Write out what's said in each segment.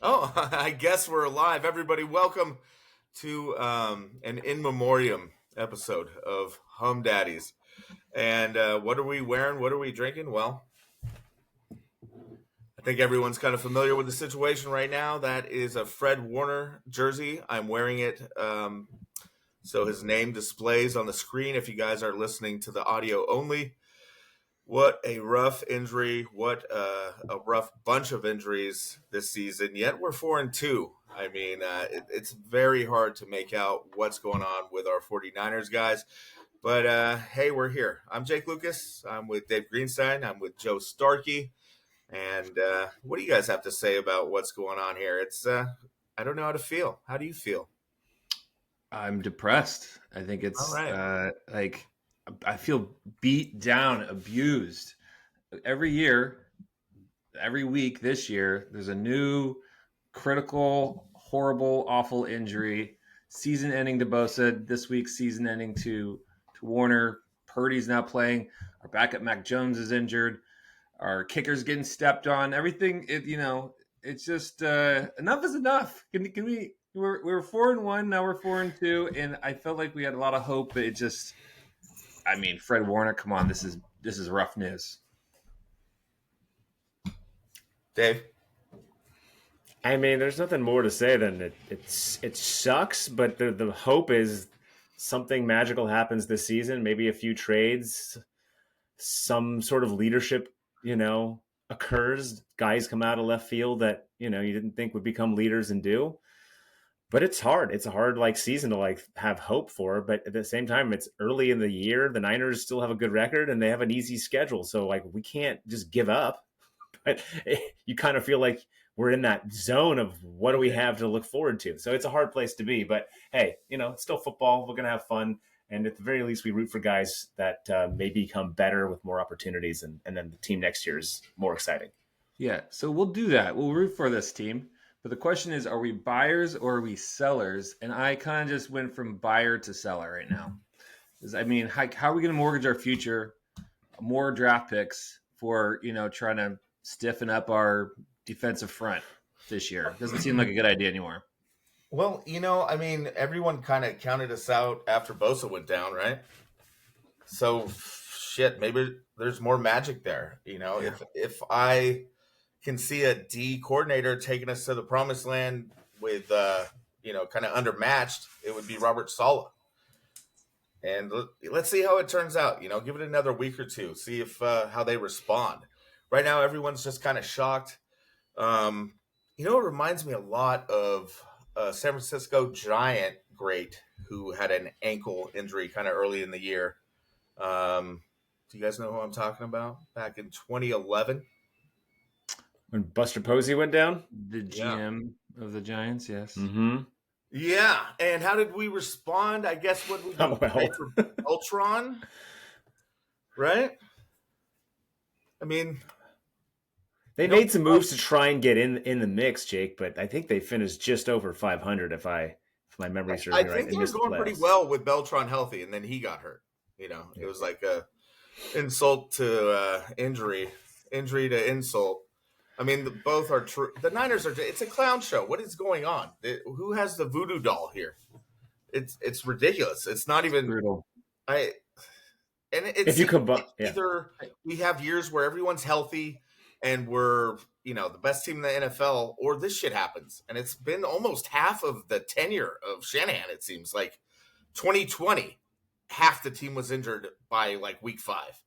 Oh, I guess we're alive. Everybody, welcome to an in memoriam episode of Home Daddies. And what are we wearing? What are we drinking? Well, I think everyone's kind of familiar with the situation right now. That is a Fred Warner jersey. I'm wearing it. So his name displays on the screen if you guys are listening to the audio only. What a rough injury. What a rough bunch of injuries this season. Yet we're 4-2. I mean, it's very hard to make out what's going on with our 49ers guys. But hey, we're here. I'm Jake Lucas. I'm with Dave Greenstein. I'm with Joe Starkey. And what do you guys have to say about what's going on here? It's I don't know how to feel. How do you feel? I'm depressed. I think All it's right. like I feel beat down, abused. Every year, every week this year, there's a new critical, horrible, awful injury. Season ending to Bosa. This week, season ending to Warner. Purdy's not playing. Our backup Mac Jones is injured. Our kicker's getting stepped on. Everything, it's just enough is enough. Can we? We're 4-1 now. We're 4-2, and I felt like we had a lot of hope, but it just. I mean, Fred Warner, come on, this is rough news. Dave? I mean, there's nothing more to say than it sucks, but the hope is something magical happens this season. Maybe a few trades, some sort of leadership, occurs. Guys come out of left field that you didn't think would become leaders and do. But it's hard. It's a hard season to have hope for. But at the same time, it's early in the year. The Niners still have a good record and they have an easy schedule. So we can't just give up. But you kind of feel like we're in that zone of what do we have to look forward to. So it's a hard place to be. But hey, it's still football. We're gonna have fun. And at the very least, we root for guys that may become better with more opportunities, and then the team next year is more exciting. Yeah, so we'll do that. We'll root for this team. But the question is, are we buyers or are we sellers? And I kind of just went from buyer to seller right now. I mean, how are we going to mortgage our future, more draft picks for, trying to stiffen up our defensive front this year? Doesn't seem like a good idea anymore. Well, I mean, everyone kind of counted us out after Bosa went down, right? So, shit, maybe there's more magic there. Yeah. If I can see a D coordinator taking us to the promised land with, kind of undermatched, it would be Robert Saleh. And let's see how it turns out. Give it another week or two, see if how they respond. Right now, everyone's just kind of shocked. It reminds me a lot of San Francisco Giant great who had an ankle injury kind of early in the year. Do you guys know who I'm talking about? Back in 2011. When Buster Posey went down? The GM of the Giants, yes. Mm-hmm. Yeah, and how did we respond? I guess what we pay for Ultron, right? I mean, they made some moves to try and get in the mix, Jake, but I think they finished just over 500 if my memory serves me right. I think they were going pretty well with Beltran healthy, and then he got hurt. It was like a insult to injury to insult. I mean, both are true. The Niners are. It's a clown show. What is going on? Who has the voodoo doll here? It's ridiculous. It's not even. Brutal. If you either we have years where everyone's healthy and we're the best team in the NFL, or this shit happens, and it's been almost half of the tenure of Shanahan. It seems like 2020, half the team was injured by week 5,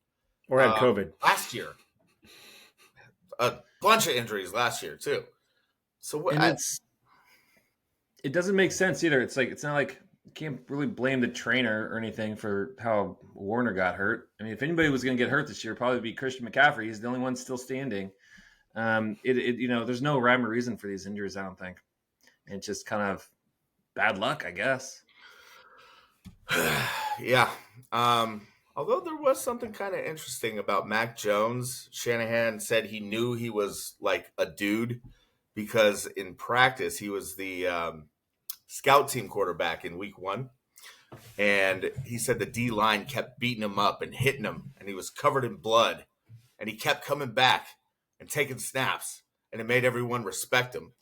or had COVID last year. A bunch of injuries last year too. So what? It doesn't make sense either. It's not like you can't really blame the trainer or anything for how Warner got hurt. I mean, if anybody was going to get hurt this year, it'd probably be Christian McCaffrey. He's the only one still standing. There's no rhyme or reason for these injuries, I don't think. And it's just kind of bad luck, I guess. Yeah. Although there was something kind of interesting about Mac Jones. Shanahan said he knew he was like a dude because in practice he was the scout team quarterback in week 1. And he said the D-line kept beating him up and hitting him, and he was covered in blood. And he kept coming back and taking snaps, and it made everyone respect him.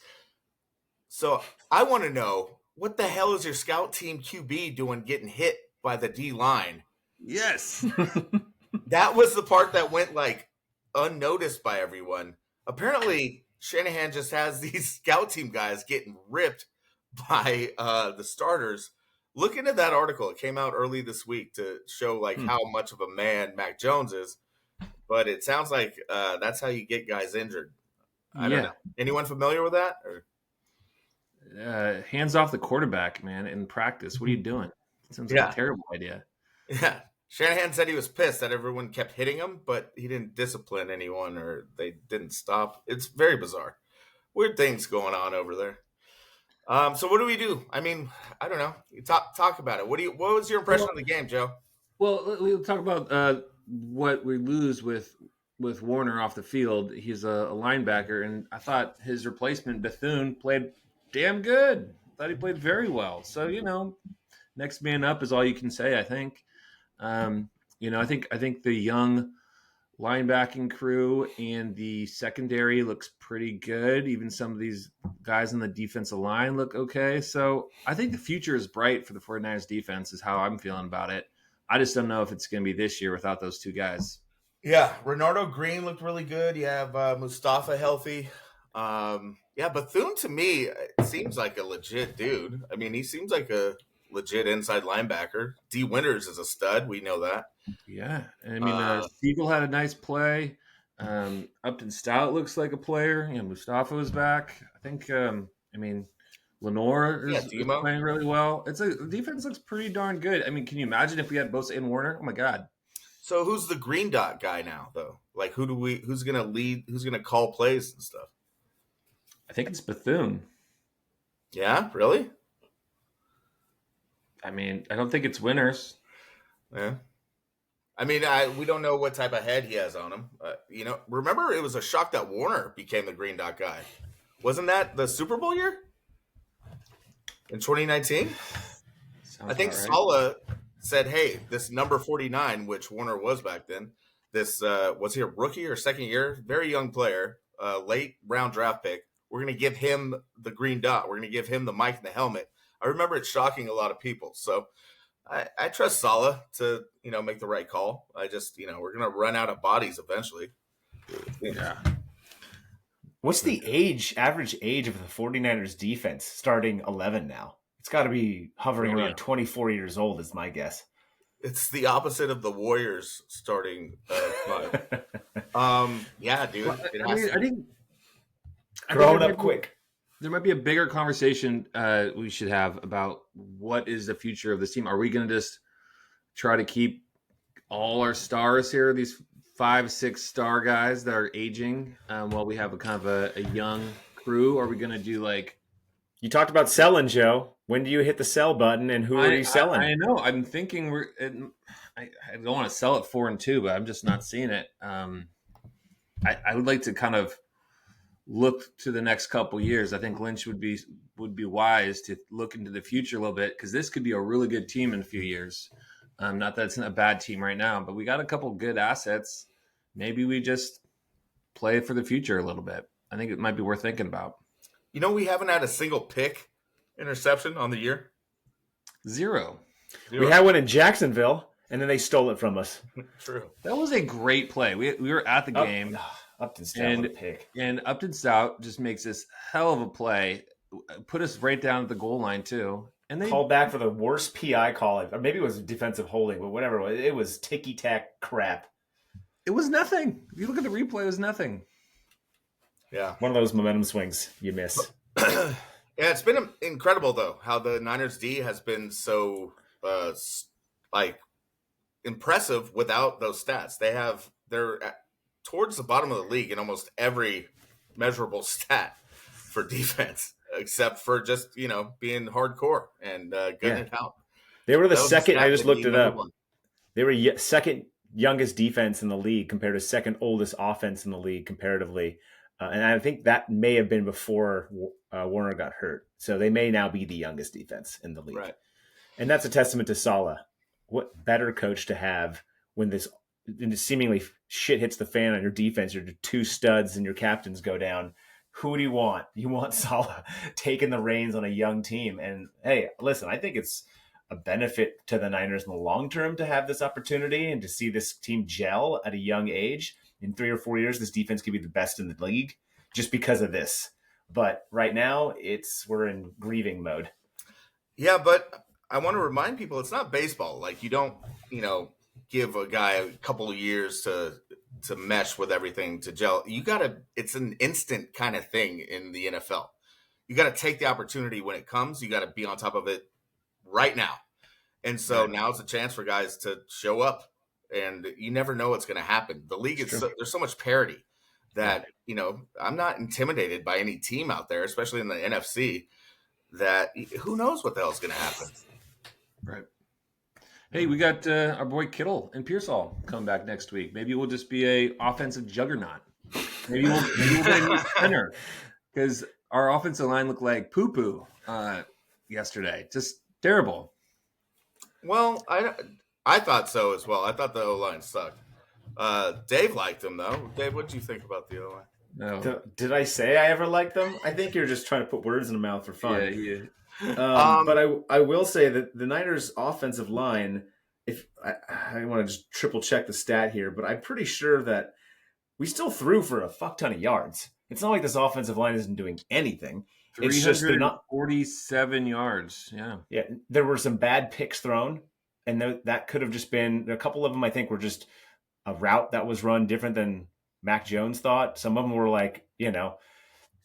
So I want to know, what the hell is your scout team QB doing getting hit by the D line? Yes. That was the part that went like unnoticed by everyone. Apparently, Shanahan just has these scout team guys getting ripped by the starters. Look into that article. It came out early this week to show like how much of a man Mac Jones is. But it sounds like that's how you get guys injured. I don't know. Anyone familiar with that? Or? Hands off the quarterback, man, in practice. What are you doing? It sounds like a terrible idea. Yeah. Shanahan said he was pissed that everyone kept hitting him, but he didn't discipline anyone or they didn't stop. It's very bizarre. Weird things going on over there. So what do we do? I mean, I don't know. You talk about it. What was your impression of the game, Joe? Well, we'll talk about what we lose with Warner off the field. He's a linebacker, and I thought his replacement Bethune played damn good. I thought he played very well. So next man up is all you can say. I think. I think the young linebacking crew and the secondary looks pretty good. Even some of these guys on the defensive line look okay. So I think the future is bright for the 49ers defense is how I'm feeling about it. I just don't know if it's going to be this year without those two guys. Yeah, Renardo Green looked really good. You have Mustafa healthy. Bethune to me seems like a legit dude. I mean, he seems like a legit inside linebacker. D. Winters is a stud. We know that. Yeah. I mean, Siegel had a nice play. Upton Stout looks like a player. Mustafa was back. I think, Lenore is playing really well. The defense looks pretty darn good. I mean, can you imagine if we had Bosa and Warner? Oh my God. So who's the green dot guy now, though? Like, who's going to lead? Who's going to call plays and stuff? I think it's Bethune. Yeah, really? I mean, I don't think it's Winters. Yeah. I mean, we don't know what type of head he has on him. Remember it was a shock that Warner became the green dot guy. Wasn't that the Super Bowl year? In 2019? I think right. Saleh said, hey, this number 49, which Warner was back then, this was he a rookie or second year? Very young player, late round draft pick. We're going to give him the green dot. We're going to give him the mic and the helmet. I remember it shocking a lot of people. So I trust Saleh to, make the right call. I just, we're going to run out of bodies eventually. Yeah. What's the average age of the 49ers defense starting 11 now? It's got to be hovering around 24 years old is my guess. It's the opposite of the Warriors starting 5. Yeah, dude. Well, I think growing up quick. There might be a bigger conversation we should have about what is the future of this team. Are we going to just try to keep all our stars here, these 5-6 star guys that are aging, while we have a kind of a young crew? Are we going to do like... You talked about selling, Joe. When do you hit the sell button, and who are you selling? I know. I'm thinking I don't want to sell at 4-2, but I'm just not seeing it. I would like to kind of look to the next couple years. I think Lynch would be wise to look into the future a little bit, because this could be a really good team in a few years. Not that it's not a bad team right now, but we got a couple good assets. Maybe we just play for the future a little bit. I think it might be worth thinking about. We haven't had a single pick interception on the year. Zero. We had one in Jacksonville, and then they stole it from us. True. That was a great play. We were at the game. Upton Stout with a pick. And Upton Stout just makes this hell of a play. Put us right down at the goal line, too. And they called back for the worst PI call. Or maybe it was defensive holding, but whatever. It was ticky-tack crap. It was nothing. If you look at the replay, it was nothing. Yeah. One of those momentum swings you miss. Yeah, it's been incredible, though, how the Niners D has been so, impressive without those stats. They're towards the bottom of the league in almost every measurable stat for defense, except for just, being hardcore and gutting it out. They were the second, I just looked it up. They were second youngest defense in the league compared to second oldest offense in the league comparatively. And I think that may have been before Warner got hurt. So they may now be the youngest defense in the league. Right. And that's a testament to Saleh. What better coach to have when this seemingly shit hits the fan on your defense, your two studs and your captains go down. who do you want? You want Saleh taking the reins on a young team. And hey, listen, I think it's a benefit to the Niners in the long term to have this opportunity and to see this team gel at a young age. In 3 or 4 years, this defense could be the best in the league just because of this. But right now, we're in grieving mode. Yeah, but I want to remind people it's not baseball. Like you don't, give a guy a couple of years to mesh with everything to gel. It's an instant kind of thing in the NFL. You got to take the opportunity when it comes. You got to be on top of it right now. And so now's a chance for guys to show up, and you never know what's going to happen. The league there's so much parity that, I'm not intimidated by any team out there, especially in the NFC, that who knows what the hell's going to happen. Right. Hey, we got our boy Kittle and Pearsall coming back next week. Maybe we'll just be a offensive juggernaut. Maybe we'll get a new center because our offensive line looked like poo-poo yesterday. Just terrible. Well, I thought so as well. I thought the O-line sucked. Dave liked them, though. Dave, what did you think about the O-line? No. Did I say I ever liked them? I think you're just trying to put words in the mouth for fun. Yeah. But I will say that the Niners' offensive line, if I want to just triple check the stat here, but I'm pretty sure that we still threw for a fuck ton of yards. It's not like this offensive line isn't doing anything. It's just they're not 47 yards. Yeah. There were some bad picks thrown, and that could have just been a couple of them. I think were just a route that was run different than Mac Jones thought. Some of them were like,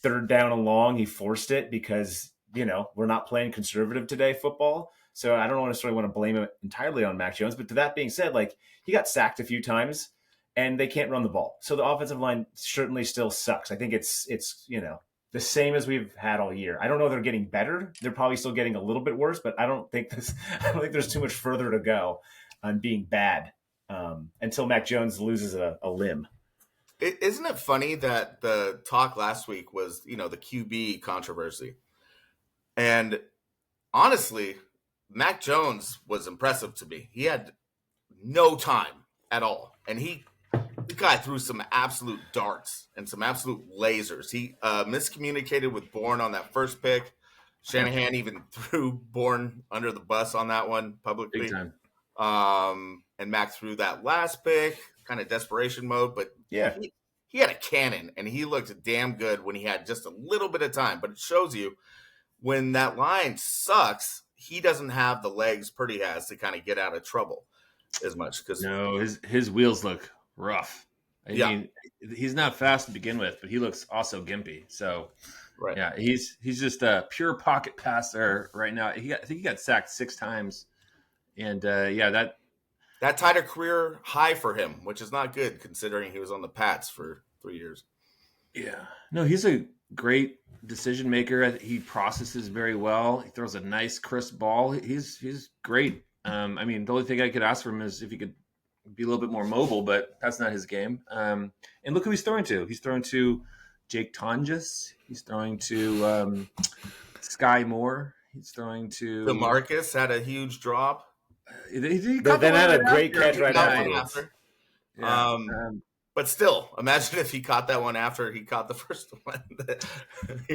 third down and long. He forced it because, we're not playing conservative today football. So I don't necessarily want to blame it entirely on Mac Jones. But to that being said, like he got sacked a few times and they can't run the ball. So the offensive line certainly still sucks. I think it's the same as we've had all year. I don't know if they're getting better. They're probably still getting a little bit worse, but I don't think there's too much further to go on being bad until Mac Jones loses a limb. Isn't it funny that the talk last week was, the QB controversy? And honestly, Mac Jones was impressive to me. He had no time at all. And the guy threw some absolute darts and some absolute lasers. He miscommunicated with Bourne on that first pick. Shanahan even threw Bourne under the bus on that one publicly. Big time. And Mac threw that last pick, kind of desperation mode. But yeah, he had a cannon, and he looked damn good when he had just a little bit of time. But it shows you when that line sucks, he doesn't have the legs Purdy has to kind of get out of trouble as much. No, his wheels look rough. I mean, he's not fast to begin with, but he looks also gimpy. So, right. Yeah, he's just a pure pocket passer right now. I think he got sacked 6 times, and that tied a career high for him, which is not good considering he was on the Pats for 3 years. Yeah, no, he's a great decision maker. He processes very well. He throws a nice, crisp ball. He's great. The only thing I could ask for him is if he could be a little bit more mobile, but that's not his game. And look who he's throwing to. He's throwing to Jake Tonjes. He's throwing to Sky Moore. He's throwing to DeMarcus had a huge drop. But then had a great catch right after. Yeah. But still, imagine if he caught that one after he caught the first one.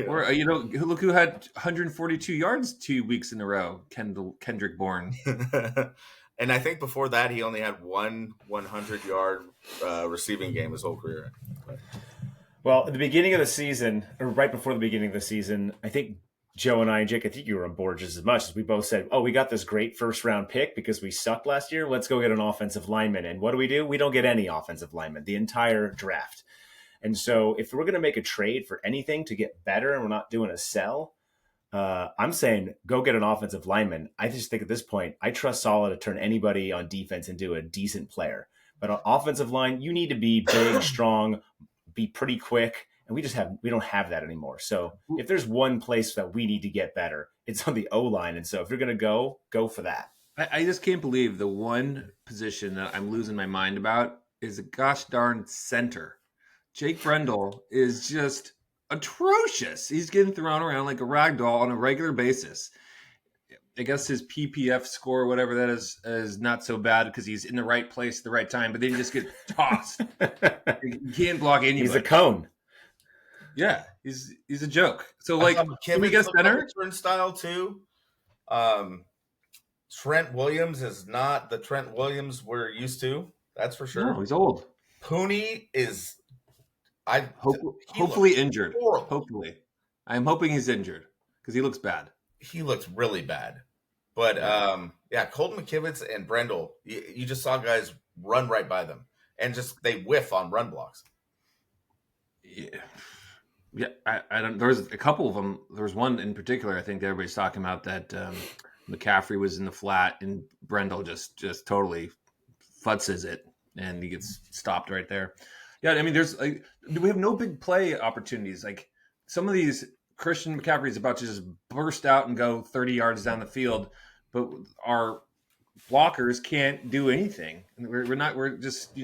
Or look who had 142 yards 2 weeks in a row. Kendrick Bourne. And I think before that, he only had one 100-yard receiving game his whole career. Well, at the beginning of the season, or right before the beginning of the season, I think Joe and I, and Jake, I think you were on board just as much as we both said, we got this great first-round pick because we sucked last year. Let's go get an offensive lineman. And what do? We don't get any offensive linemen the entire draft. And so if we're going to make a trade for anything to get better and we're not doing a sell, I'm saying go get an offensive lineman. I just think at this point, I trust Saleh to turn anybody on defense into a decent player. But on offensive line, you need to be big, strong, be pretty quick. And we don't have that anymore. So if there's one place that we need to get better, it's on the O-line. And so if you're going to go for that. I just can't believe the one position that I'm losing my mind about is a gosh darn center. Jake Brendel is just atrocious. He's getting thrown around like a rag doll on a regular basis. I guess his PPF score, whatever that is not so bad because he's in the right place at the right time, but then he just gets tossed. He can't block anybody. He's a cone. Yeah, he's a joke. So I like, thought can we McKivitz get looked like center? a turnstile too. Trent Williams is not the Trent Williams we're used to. That's for No, sure. he's old. Pooney is he looks Hopefully injured. horrible. Hopefully, I'm hoping he's injured because he looks bad. He looks really bad. But Yeah. Colton McKivitz and Brendel, you just saw guys run right by them and just they whiff on run blocks. Yeah, I don't. There was a couple of them. There was one in particular. I think that everybody's talking about that McCaffrey was in the flat and Brendel just totally futzes it and he gets stopped right there. Yeah, I mean, there's like, we have no big play opportunities. Like some of these, Christian McCaffrey is about to just burst out and go 30 yards down the field, but our blockers can't do anything. We're just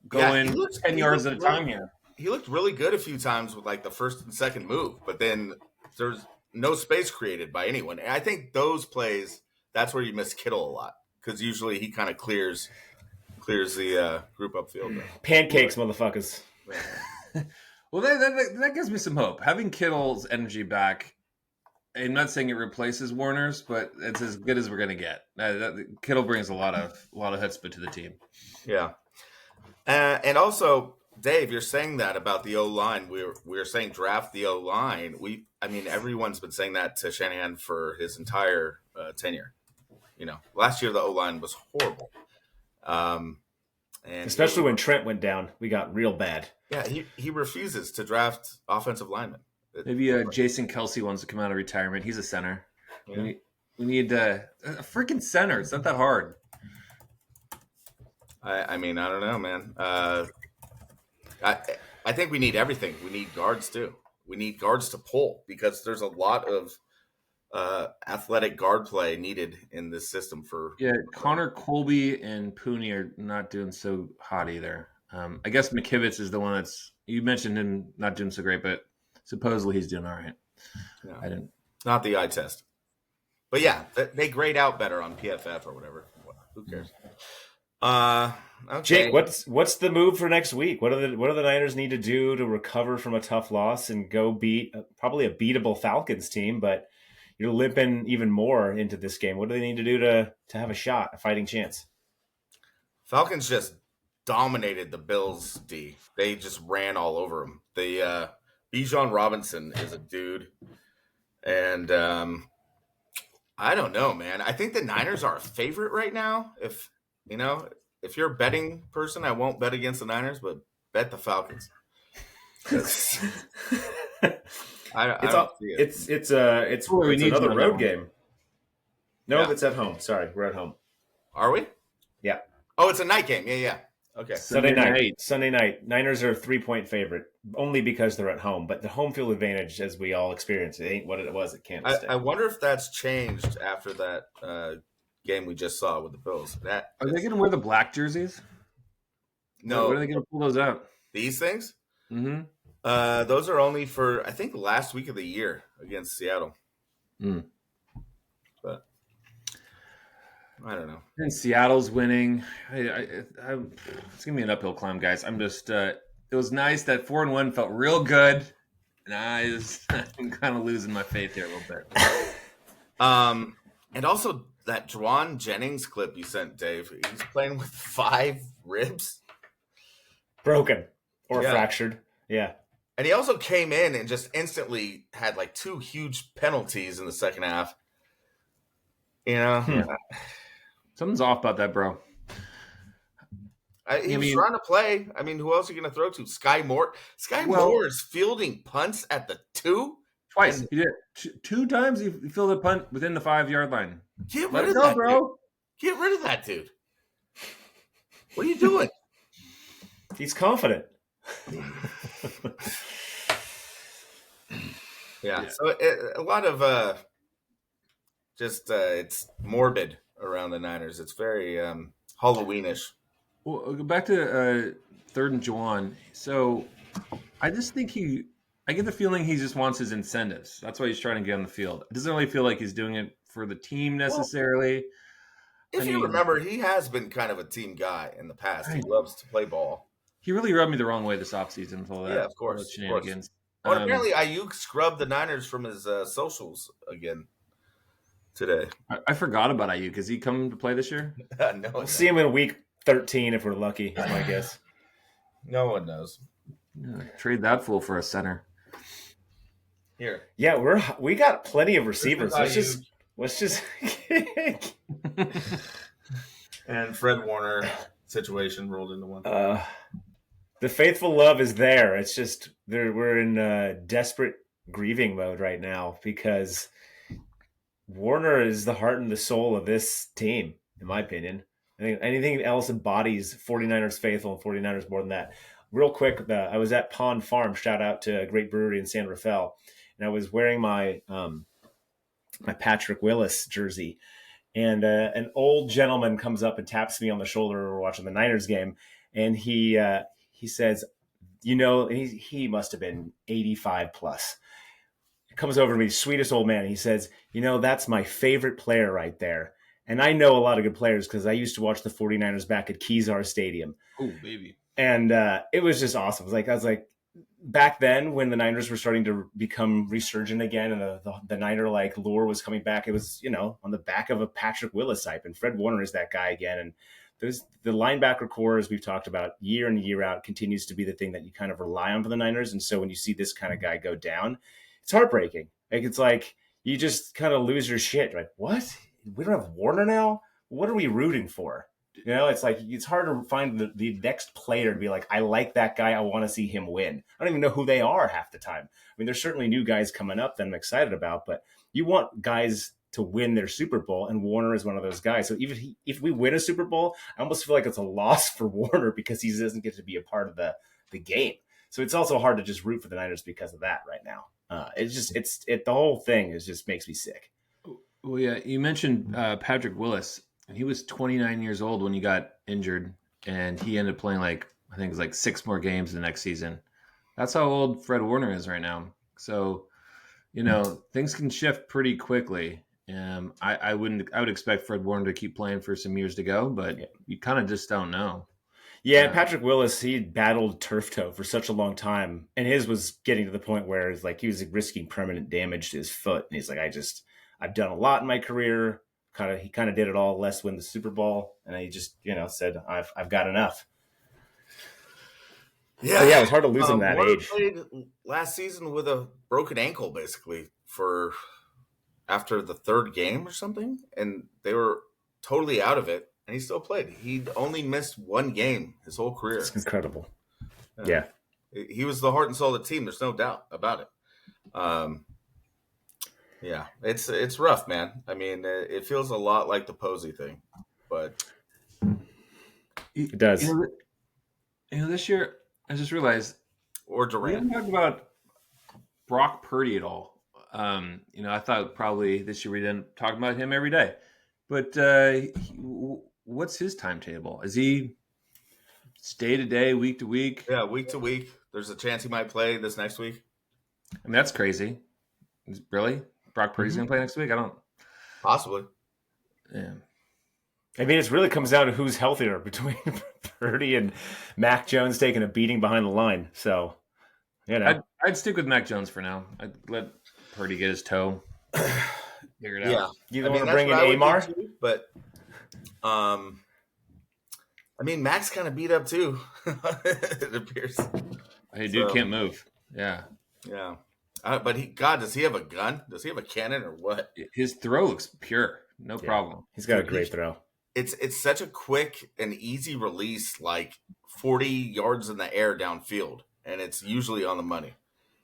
going 10 yards at a time here. He looked really good a few times with like the first and second move, but then there's no space created by anyone. And I think those plays, that's where you miss Kittle a lot because usually he kind of clears the group upfield. Pancakes, motherfuckers. Well, that gives me some hope. Having Kittle's energy back, I'm not saying it replaces Warner's, but it's as good as we're going to get. Kittle brings a lot of chutzpah to the team. Yeah, and also, Dave, you're saying that about the O-line. We're saying draft the O-line. Everyone's been saying that to Shanahan for his entire tenure. Last year the O-line was horrible. And especially when Trent went down, we got real bad. Yeah, he refuses to draft offensive linemen. Maybe Jason Kelsey wants to come out of retirement. He's a center. Yeah. We need a freaking center. It's not that hard. I don't know, man. I think we need everything. We need guards too. We need guards to pull because there's a lot of athletic guard play needed in this system for. Yeah, Connor Colby and Pooney are not doing so hot either. I guess McKivitz is the one that's you mentioned him not doing so great, but supposedly he's doing all right. Yeah. I didn't. Not the eye test, but yeah, they grade out better on PFF or whatever. Who cares? Okay. Jake, what's the move for next week? What do the Niners need to do to recover from a tough loss and go beat probably a beatable Falcons team, but you're limping even more into this game. What do they need to do to have a shot, a fighting chance? Falcons just dominated the Bills D. They just ran all over them. Bijan Robinson is a dude. And I don't know, man. I think the Niners are a favorite right now. If you're a betting person, I won't bet against the Niners, but bet the Falcons. It's another road game. No, yeah. It's at home. Sorry, we're at home. Are we? Yeah. Oh, it's a night game. Yeah. Okay. Sunday night. Niners are a 3-point favorite, only because they're at home. But the home field advantage, as we all experience, it ain't what it was at Kansas State. I wonder if that's changed after that game we just saw with the Bills. Are they going to wear the black jerseys? No. When are they going to pull those out? These things? Mm-hmm. Those are only for, I think, the last week of the year against Seattle. But I don't know. And Seattle's winning. It's gonna be an uphill climb, guys. I'm just. It was nice that 4-1 felt real good, and I'm kind of losing my faith here a little bit. And also that Juwan Jennings clip you sent, Dave. He's playing with 5 ribs, broken or fractured. Yeah. And he also came in and just instantly had like 2 huge penalties in the second half. Something's off about that, bro. He was trying to play. I mean, who else are you going to throw to? Sky Moore. Moore is fielding punts at the 2. Twice. He did 2 times. He fielded a punt within the 5-yard line. Get rid of that, bro. Dude. Get rid of that dude. What are you doing? He's confident. Yeah. So a lot of it's morbid around the Niners. It's very Halloweenish. Well, go back to 3rd and Juwan. So I just think I get the feeling he just wants his incentives. That's why he's trying to get on the field. It doesn't really feel like he's doing it for the team necessarily. If you remember, he has been kind of a team guy in the past. He loves to play ball. He really rubbed me the wrong way this offseason with all that. Yeah, of course. Shenanigans. Oh, and apparently Ayuk scrubbed the Niners from his socials again today. I forgot about Ayuk. Is he coming to play this year? No, We'll see him in week 13 if we're lucky, is my guess. No one knows. Yeah, trade that fool for a center. Here. Yeah, we got plenty of receivers. Let's just And Fred Warner situation rolled into one. The faithful love is there. It's just we're in desperate grieving mode right now because Warner is the heart and the soul of this team, in my opinion. I think anything else embodies 49ers faithful and 49ers more than that. Real quick, I was at Pond Farm. Shout out to a great brewery in San Rafael, and I was wearing my my Patrick Willis jersey. And an old gentleman comes up and taps me on the shoulder. We're watching the Niners game, and he says, he must have been 85 plus. He comes over to me, sweetest old man. He says, that's my favorite player right there. And I know a lot of good players because I used to watch the 49ers back at Kezar Stadium. Oh, baby. And it was just awesome. I was like, back then when the Niners were starting to become resurgent again and the Niner like lore was coming back, it was, on the back of a Patrick Willis hype, and Fred Warner is that guy again. And the linebacker core, as we've talked about year in and year out, continues to be the thing that you kind of rely on for the Niners. And so when you see this kind of guy go down, it's heartbreaking. It's like you just kind of lose your shit. You're like, what? We don't have Warner now? What are we rooting for? It's like it's hard to find the next player to be like, I like that guy. I want to see him win. I don't even know who they are half the time. I mean, there's certainly new guys coming up that I'm excited about, but you want guys to win their Super Bowl, and Warner is one of those guys. So even if we win a Super Bowl, I almost feel like it's a loss for Warner because he doesn't get to be a part of the game. So it's also hard to just root for the Niners because of that right now. The whole thing just makes me sick. Well, yeah, you mentioned Patrick Willis. And he was 29 years old when he got injured, and he ended up playing I think it was 6 more games the next season. That's how old Fred Warner is right now. So, things can shift pretty quickly. I would expect Fred Warner to keep playing for some years to go, but you kind of just don't know. Yeah, Patrick Willis, he battled turf toe for such a long time, and his was getting to the point where it's like he was risking permanent damage to his foot, and he's like, I've done a lot in my career. He kind of did it all. Let's win the Super Bowl, and he just said, I've got enough. Yeah, it was hard to lose him that Warner age. Played last season with a broken ankle, basically after the third game or something, and they were totally out of it, and he still played. He'd only missed one game his whole career. It's incredible. Yeah, he was the heart and soul of the team. There's no doubt about it. Yeah, it's rough, man. I mean, it feels a lot like the Posey thing, but it does. This year, I just realized or we Durant. haven't talked about Brock Purdy at all. I thought probably this year we didn't talk about him every day, but what's his timetable? Is he day to day, week to week? Yeah, week to week. There's a chance he might play this next week. I mean, that's crazy. Really? Brock Purdy's going to play next week? I don't. Possibly. Yeah. I mean, it really comes down to who's healthier between Purdy and Mac Jones taking a beating behind the line. So, I'd stick with Mac Jones for now. I'd let Purdy get his toe. Figure it out. Yeah. You don't want to bring in Amar? But, Mac's kind of beat up too. It appears. Hey, dude can't move. Yeah. Yeah. But does he have a gun? Does he have a cannon or what? His throw looks pure. No problem. He's got a great throw. It's such a quick and easy release, 40 yards in the air downfield, and it's usually on the money.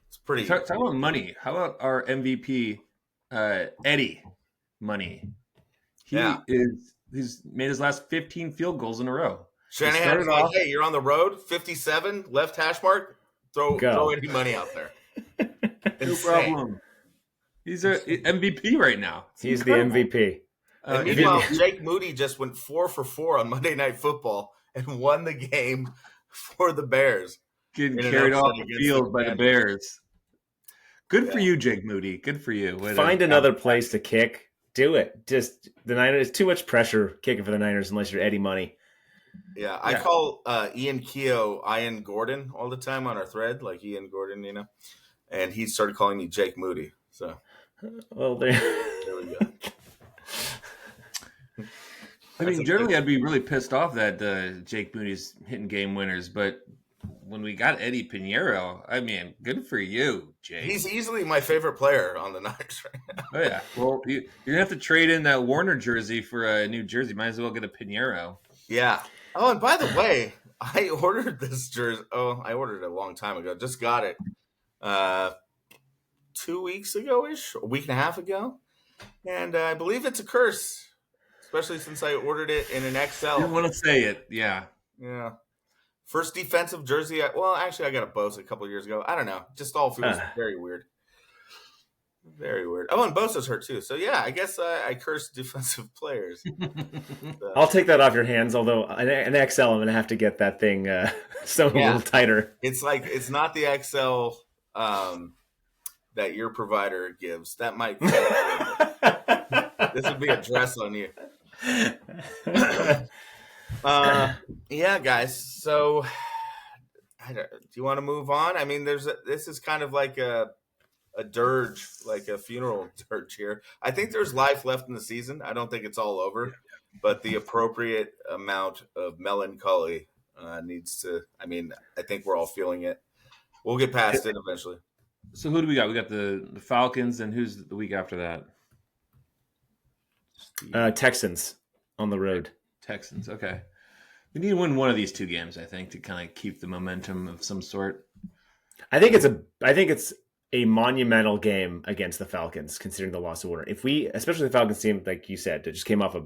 It's pretty. Talk about money. How about our MVP, Eddie Money? He's made his last 15 field goals in a row. Shanahan's like, hey, you're on the road, 57, left hash mark, throw any money out there. No problem. He's a MVP right now. He's incredible. The MVP. And meanwhile, Jake Moody just went 4 for 4 on Monday Night Football and won the game for the Bears. Getting carried off the field by the Bears. Good for you, Jake Moody. Good for you. Find another place to kick. Do it. Just the Niners. It's too much pressure kicking for the Niners unless you're Eddie Money. Yeah, I call Ian Keogh Ian Gordon all the time on our thread, like Ian Gordon, and he started calling me Jake Moody. So, well, there we go. I mean, generally, I'd be really pissed off that Jake Moody's hitting game winners, but when we got Eddie Pinheiro, I mean, good for you, Jake. He's easily my favorite player on the Niners right now. Oh, yeah. Well, you're going to have to trade in that Warner jersey for a new jersey. Might as well get a Pinheiro. Yeah. Oh, and by the way, I ordered this jersey. Oh, I ordered it a long time ago. Just got it 2 weeks ago-ish, a week and a half ago. And I believe it's a curse, especially since I ordered it in an XL. I didn't want to say it. Yeah. Yeah. First defensive jersey. Actually, I got a Bosa a couple of years ago. I don't know. Just all feels very weird. Very weird. Oh, and Bosa's hurt too. So, yeah, I guess I curse defensive players. I'll take that off your hands, although an XL, I'm going to have to get that thing sewn a little tighter. It's like, it's not the XL that your provider gives. That might this would be a dress on you. Yeah, guys. So, do you want to move on? I mean, this is kind of like a dirge, like a funeral dirge here. I think there's life left in the season. I don't think it's all over, but the appropriate amount of melancholy needs to. I mean, I think we're all feeling it. We'll get past it eventually. So who do we got? We got the Falcons, and who's the week after that? Texans on the road. Texans. Okay. We need to win one of these two games, I think, to kind of keep the momentum of some sort. I think it's a monumental game against the Falcons, considering the loss of Warner. If we, especially the Falcons team, like you said, that just came off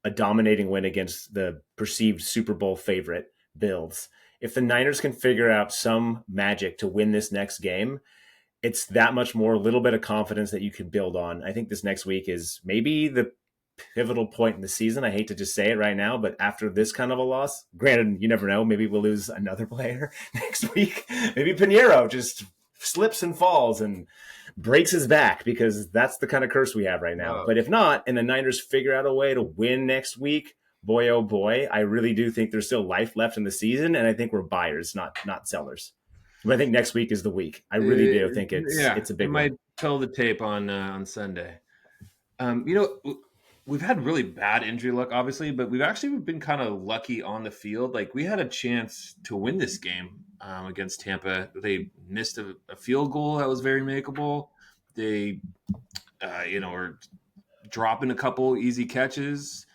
a dominating win against the perceived Super Bowl favorite Bills. If the Niners can figure out some magic to win this next game, it's that much more, a little bit of confidence that you can build on. I think this next week is maybe the pivotal point in the season. I hate to just say it right now, but after this kind of a loss, granted, you never know, maybe we'll lose another player next week. Maybe Pinheiro just slips and falls and breaks his back, because that's the kind of curse we have right now. But if not, and the Niners figure out a way to win next week, boy, oh boy, I really do think there's still life left in the season, and I think we're buyers, not sellers. But I think next week is the week. I really do think it's a big one. Might tell the tape on Sunday. We've had really bad injury luck, obviously, but we've actually been kind of lucky on the field. Like, we had a chance to win this game against Tampa. They missed a field goal that was very makeable. They, were dropping a couple easy catches.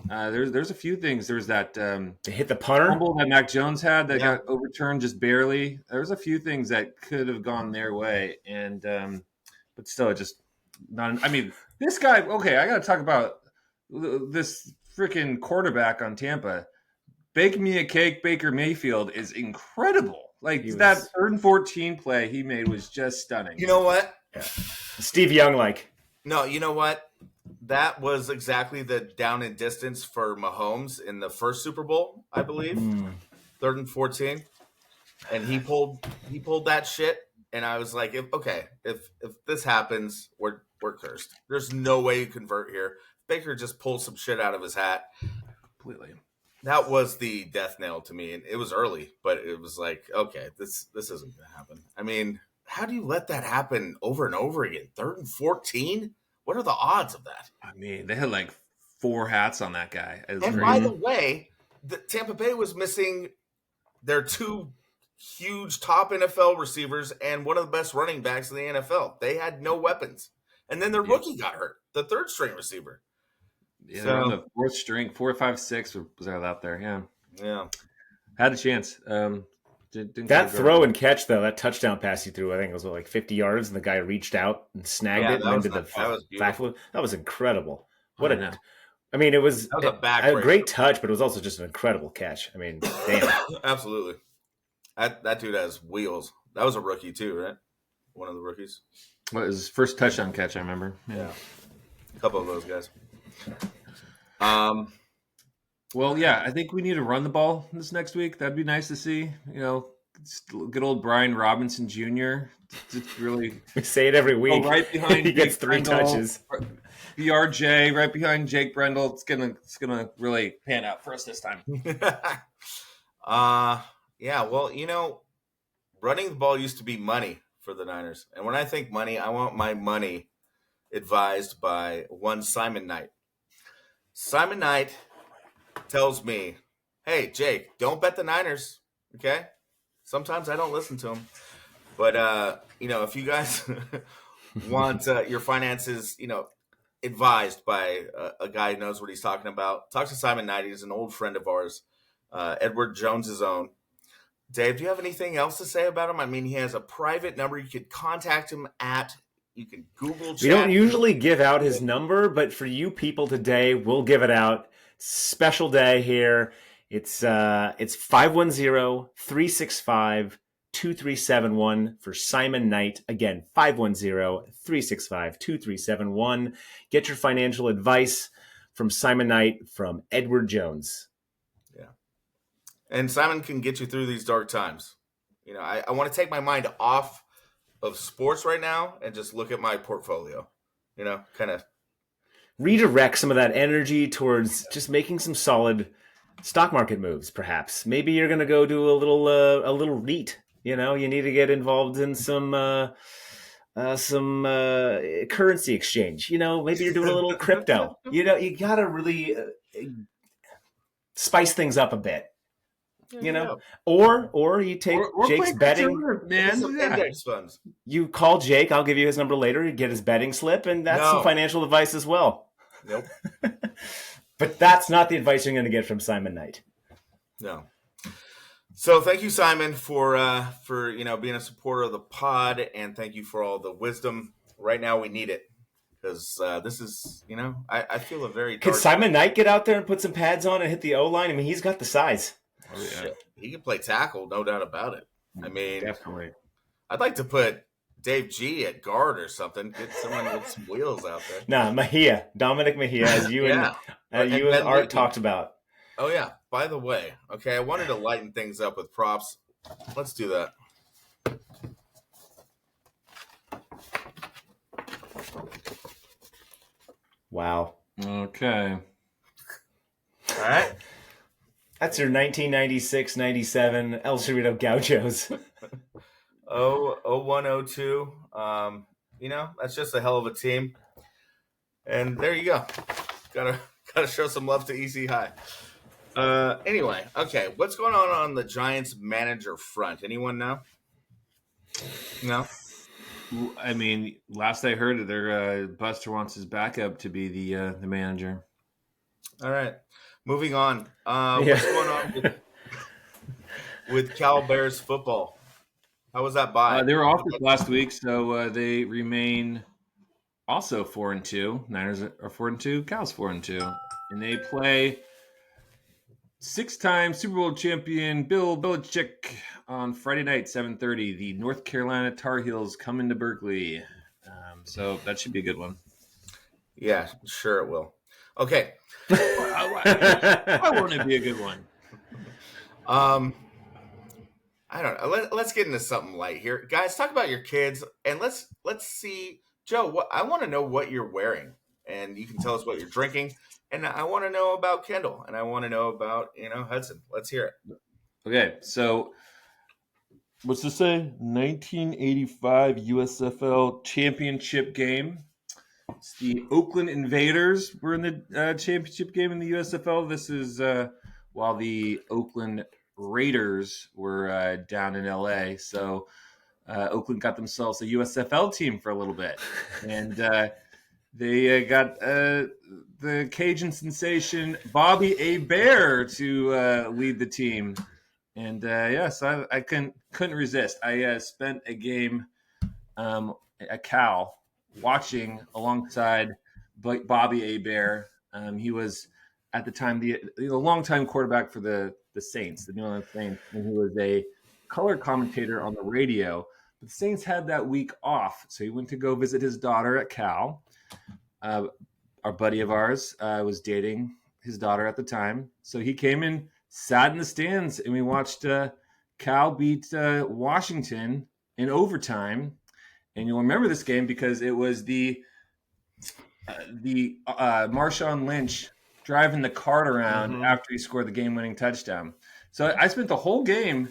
There's a few things. There's that they hit the punter fumble that Mac Jones had that got overturned just barely. There's a few things that could have gone their way, and but still, just not. I mean, this guy. Okay, I got to talk about this freaking quarterback on Tampa. Bake me a cake, Baker Mayfield is incredible. Like, that 3rd and 14 play he made was just stunning. You know what? Yeah. Steve Young, like. No, you know what? That was exactly the down and distance for Mahomes in the first Super Bowl, I believe. 3rd and 14. And he pulled that shit. And I was like, if this happens, we're cursed. There's no way you convert here. Baker just pulled some shit out of his hat. Completely. That was the death nail to me. And it was early, but it was like, okay, this isn't going to happen. I mean, how do you let that happen over and over again? 3rd and 14? What are the odds of that? I mean, they had like 4 hats on that guy. And by the way, the Tampa Bay was missing their 2 huge top NFL receivers and one of the best running backs in the NFL. They had no weapons. And then their rookie got hurt, the 3rd string receiver. Yeah, so, on the 4th string, 4, 5, 6 was out there. Yeah. Had a chance. That throw and catch, though, that touchdown pass he threw, I think it was like 50 yards, and the guy reached out and snagged it and into the backflip. That was incredible. It was a great touch, but it was also just an incredible catch. I mean, damn. Absolutely. That dude has wheels. That was a rookie too, right? One of the rookies. Well, it was his first touchdown catch, I remember. Yeah. A couple of those guys. Well, yeah, I think we need to run the ball this next week. That'd be nice to see. Good old Brian Robinson Jr. Just really. We say it every week. Right behind he gets 3 touches. BRJ right behind Jake Brendel. It's gonna really pan out for us this time. Yeah. Well, running the ball used to be money for the Niners. And when I think money, I want my money advised by one Simon Knight. Simon Knight tells me, hey, Jake, don't bet the Niners, okay? Sometimes I don't listen to him. But, if you guys want your finances, advised by a guy who knows what he's talking about, talk to Simon Knight. He's an old friend of ours, Edward Jones's own. Dave, do you have anything else to say about him? I mean, he has a private number you could contact him at. You can Google chat. We don't usually give out his number, but for you people today, we'll give it out. Special day here. It's 510-365-2371 for Simon Knight. Again, 510-365-2371. Get your financial advice from Simon Knight from Edward Jones. Yeah. And Simon can get you through these dark times. I want to take my mind off of sports right now and just look at my portfolio, kind of redirect some of that energy towards just making some solid stock market moves. Perhaps maybe you're going to go do a little REIT. You need to get involved in some currency exchange. Maybe you're doing a little crypto. You got to really spice things up a bit. Or you take Jake's betting, man. Index funds. You call Jake. I'll give you his number later. You get his betting slip, and that's some financial advice as well. Nope. But that's not the advice you're going to get from Simon Knight. No. So thank you, Simon, for being a supporter of the pod, and thank you for all the wisdom. Right now, we need it because this is, I feel a very. Could Simon Knight get out there and put some pads on and hit the O-line? I mean, he's got the size. Oh, yeah. Shit. He can play tackle, no doubt about it. I mean, definitely. I'd like to put Dave G at guard or something. Get someone with some wheels out there. Nah, Dominic Mejia, as you and Art talked about. Oh yeah. By the way, okay, I wanted to lighten things up with props. Let's do that. Wow. Okay. All right. That's your 1996-97 El Cerrito Gauchos. 0102. That's just a hell of a team. And there you go. Gotta show some love to EC High. Anyway, okay, what's going on the Giants manager front? Anyone know? No? I mean, last I heard, Buster wants his backup to be the manager. All right. Moving on. What's going on with Cal Bears football? How was that bye? They were off last week, so they remain also 4-2. Niners are 4-2. Cal's 4-2, and they play six-time Super Bowl champion Bill Belichick on Friday night, 7:30. The North Carolina Tar Heels come into Berkeley, so that should be a good one. Yeah, sure it will. Okay. I want it to be a good one. I don't know. Let's get into something light here, guys. Talk about your kids, and let's see, Joe. I want to know what you're wearing, and you can tell us what you're drinking. And I want to know about Kendall, and I want to know about Hudson. Let's hear it. Okay, so what's this say? 1985 USFL championship game. It's the Oakland Invaders were in the championship game in the USFL. This is while the Oakland Raiders were down in LA. So Oakland got themselves a USFL team for a little bit. And they got the Cajun sensation Bobby Hebert to lead the team. And so I couldn't resist. I spent a game at Cal watching alongside Bobby Hebert. He was at the time the longtime quarterback for the Saints, the New Orleans Saints, and he was a color commentator on the radio. But the Saints had that week off, so he went to go visit his daughter at Cal. Our buddy of ours was dating his daughter at the time, so he came and sat in the stands, and we watched Cal beat Washington in overtime. And you'll remember this game because it was the Marshawn Lynch driving the cart around after he scored the game-winning touchdown. So I spent the whole game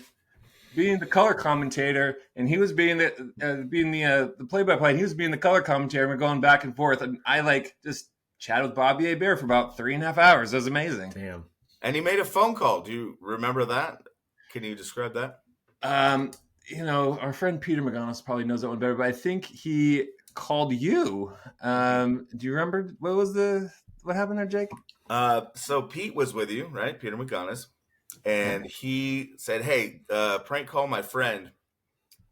being the color commentator, and he was being the play-by-play. And he was being the color commentator, and we're going back and forth. And I just chatted with Bobby A. Bear for about 3.5 hours. It was amazing. Damn. And he made a phone call. Do you remember that? Can you describe that? Our friend Peter McGonis probably knows that one better, but I think he called you. Do you remember what happened there, Jake? So Pete was with you, right? Peter McGonis. And he said, hey, prank call my friend.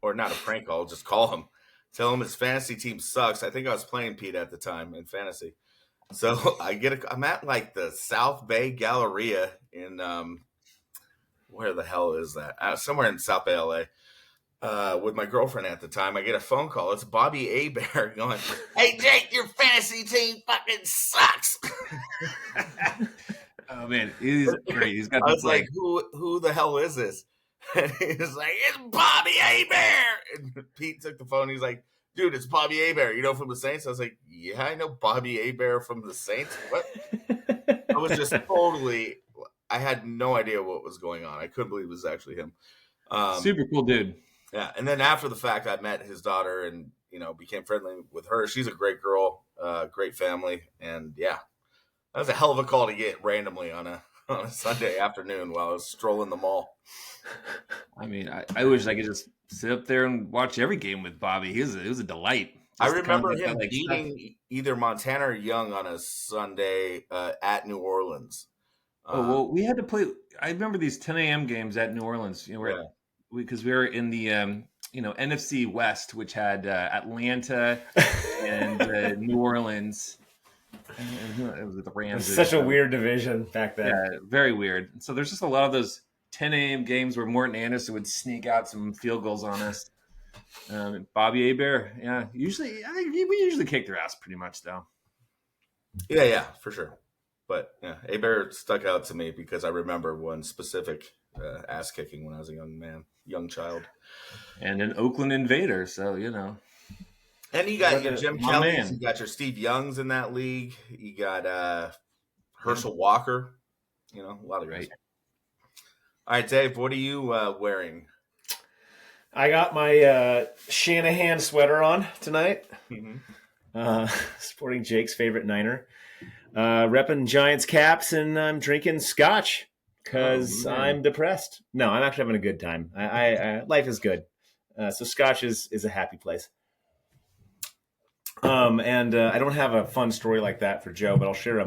Or not a prank call, just call him. Tell him his fantasy team sucks. I think I was playing Pete at the time in fantasy. So I'm at like the South Bay Galleria in where the hell is that? Somewhere in South Bay, LA. With my girlfriend at the time. I get a phone call. It's Bobby A. Bear going, hey, Jake, your fantasy team fucking sucks. Oh, man. He's great. He's got I was like, who the hell is this? And he's like, it's Bobby A. Bear. And Pete took the phone. He's like, dude, it's Bobby A. Bear. You know, from the Saints? I was like, yeah, I know Bobby A. Bear from the Saints. What? I was just I had no idea what was going on. I couldn't believe it was actually him. Super cool dude. Yeah, and then after the fact, I met his daughter and, became friendly with her. She's a great girl, great family. And, yeah, that was a hell of a call to get randomly on a Sunday afternoon while I was strolling the mall. I mean, I wish I could just sit up there and watch every game with Bobby. It was a delight. I remember him beating either Montana or Young on a Sunday at New Orleans. We had to play. I remember these 10 a.m. games at New Orleans. Because we were in the NFC West, which had Atlanta and New Orleans. And it was the Rams. It was such a weird division back then. Yeah, very weird. So there's just a lot of those 10 a.m. games where Morton Anderson would sneak out some field goals on us. Bobby A. Bear, yeah. We usually kick their ass pretty much, though. Yeah, for sure. But yeah, A. Bear stuck out to me because I remember one specific ass kicking when I was a young child. And an Oakland Invader, so And you got your Jim Kelly's, you got your Steve Youngs in that league. You got Herschel Walker. A lot of guys. All right, Dave, what are you wearing? I got my Shanahan sweater on tonight. Mm-hmm. Sporting Jake's favorite Niner. Repping Giants caps, and I'm drinking scotch because I'm depressed. No, I'm actually having a good time. I life is good. So scotch is a happy place. And I don't have a fun story like that for Joe, but I'll share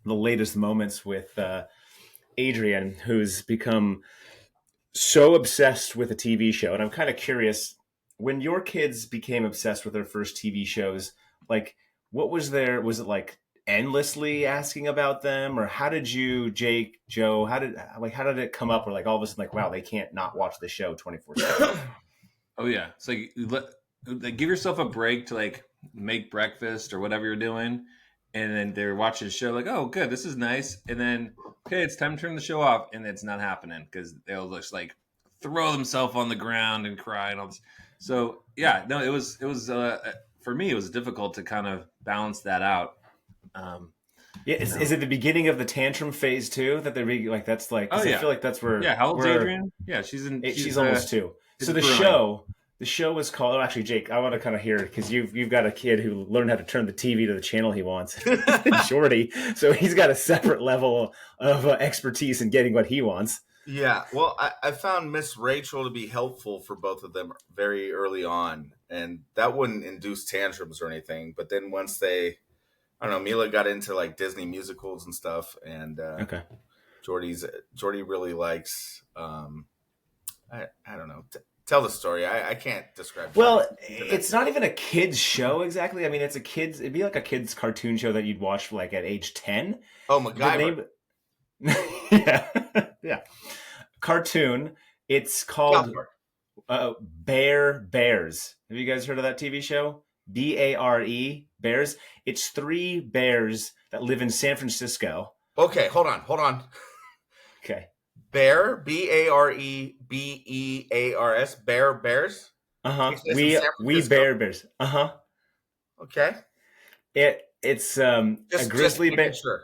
the latest moments with Adrian, who's become so obsessed with a TV show. And I'm kind of curious, when your kids became obsessed with their first TV shows, like what was was it like endlessly asking about them, or how did you, Jake, Joe, how did it come up, or like all of a sudden like, wow, they can't not watch the show 24/7? Oh yeah. It's like give yourself a break to like make breakfast or whatever you're doing, and then they're watching the show like, oh good, this is nice, and then okay, it's time to turn the show off, and it's not happening because they'll just like throw themselves on the ground and cry and all this. So yeah, no, it was for me, it was difficult to kind of balance that out. Is it the beginning of the tantrum phase too, that they're like, that's like, I feel like that's where, how old's Adrian? Yeah, she's almost 2. So the show was called, actually, Jake, I want to kind of hear it because you've got a kid who learned how to turn the TV to the channel he wants, Jordy. So he's got a separate level of expertise in getting what he wants. Yeah, well, I found Miss Rachel to be helpful for both of them very early on, and that wouldn't induce tantrums or anything. But then once Mila got into like Disney musicals and stuff, and Jordy really likes, I don't know. Tell the story. I can't describe it. Well, it's not even a kid's show exactly. I mean, it'd be like a kid's cartoon show that you'd watch like at age 10. Oh, MacGyver. Yeah. Cartoon. It's called Bears. Have you guys heard of that TV show? BARE, Bears. It's 3 bears that live in San Francisco. Okay, hold on. Okay. Bear, BAREBEARS, Bear Bears? We Bears. Okay. It's a grizzly bear. Sure.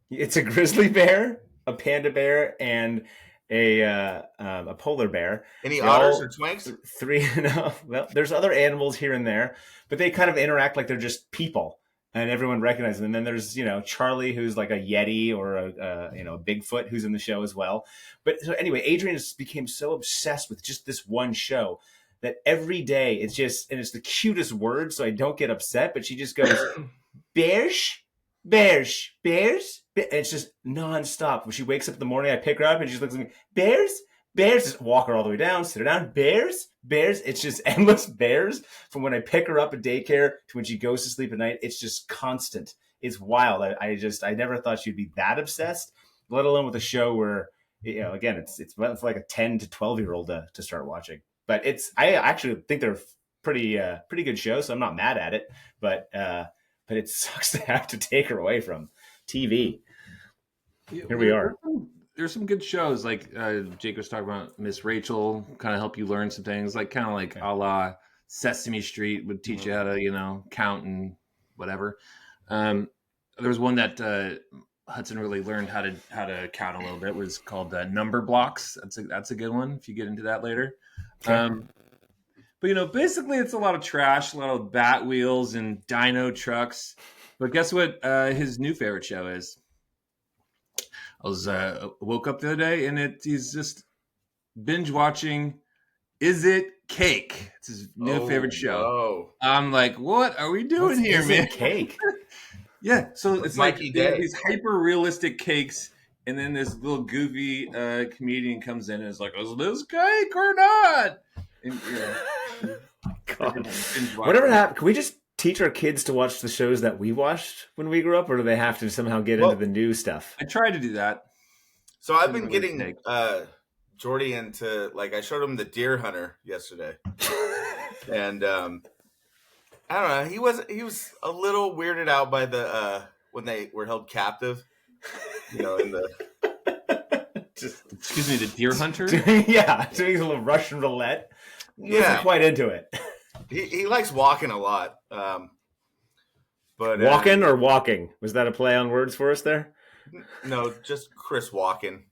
It's a grizzly bear, a panda bear, and a polar bear. Any They otters or all twinks? three. No, well, there's other animals here and there, but they kind of interact like they're just people, and everyone recognizes them. And then there's Charlie, who's like a Yeti or a Bigfoot, who's in the show as well. But so anyway, Adrian just became so obsessed with just this one show that every day it's the cutest word, so I don't get upset. But she just goes, bears, bears, bears. And it's just nonstop. When she wakes up in the morning, I pick her up and she just looks at me, bears, bears. Just walk her all the way down, sit her down, bears, bears. It's just endless bears from when I pick her up at daycare to when she goes to sleep at night. It's just constant. It's wild. I never thought she'd be that obsessed, let alone with a show where, again, it's for like a 10 to 12-year-old to start watching. But I actually think they're pretty good shows, so I'm not mad at it. But it sucks to have to take her away from TV. Here we are. There's some good shows like Jake was talking about. Miss Rachel kind of help you learn some things, like kind of like a la Sesame Street would teach you how to count and whatever. There was one that Hudson really learned how to count a little bit. It was called Number Blocks. That's a good one if you get into that later. Okay. But basically it's a lot of trash, a lot of bat wheels and dino trucks. But guess what? His new favorite show is. I was woke up the other day and he's just binge watching. Is It Cake? It's his new favorite show. No. I'm like, what are we doing here, man? It Cake. Yeah, so it's like these hyper realistic cakes, and then this little goofy comedian comes in and is like, "Is this cake or not?" And, God. Whatever happened? Can we just teach our kids to watch the shows that we watched when we grew up, or do they have to somehow get into the new stuff? I tried to do that. So I've been getting Jordy into, like, I showed him The Deer Hunter yesterday, and I don't know. He was a little weirded out by the when they were held captive, in the. Excuse me, the Deer Hunter. Doing a little Russian roulette. Wasn't quite into it. He likes walking a lot. But walking or walking? Was that a play on words for us there? No, just Chris walking.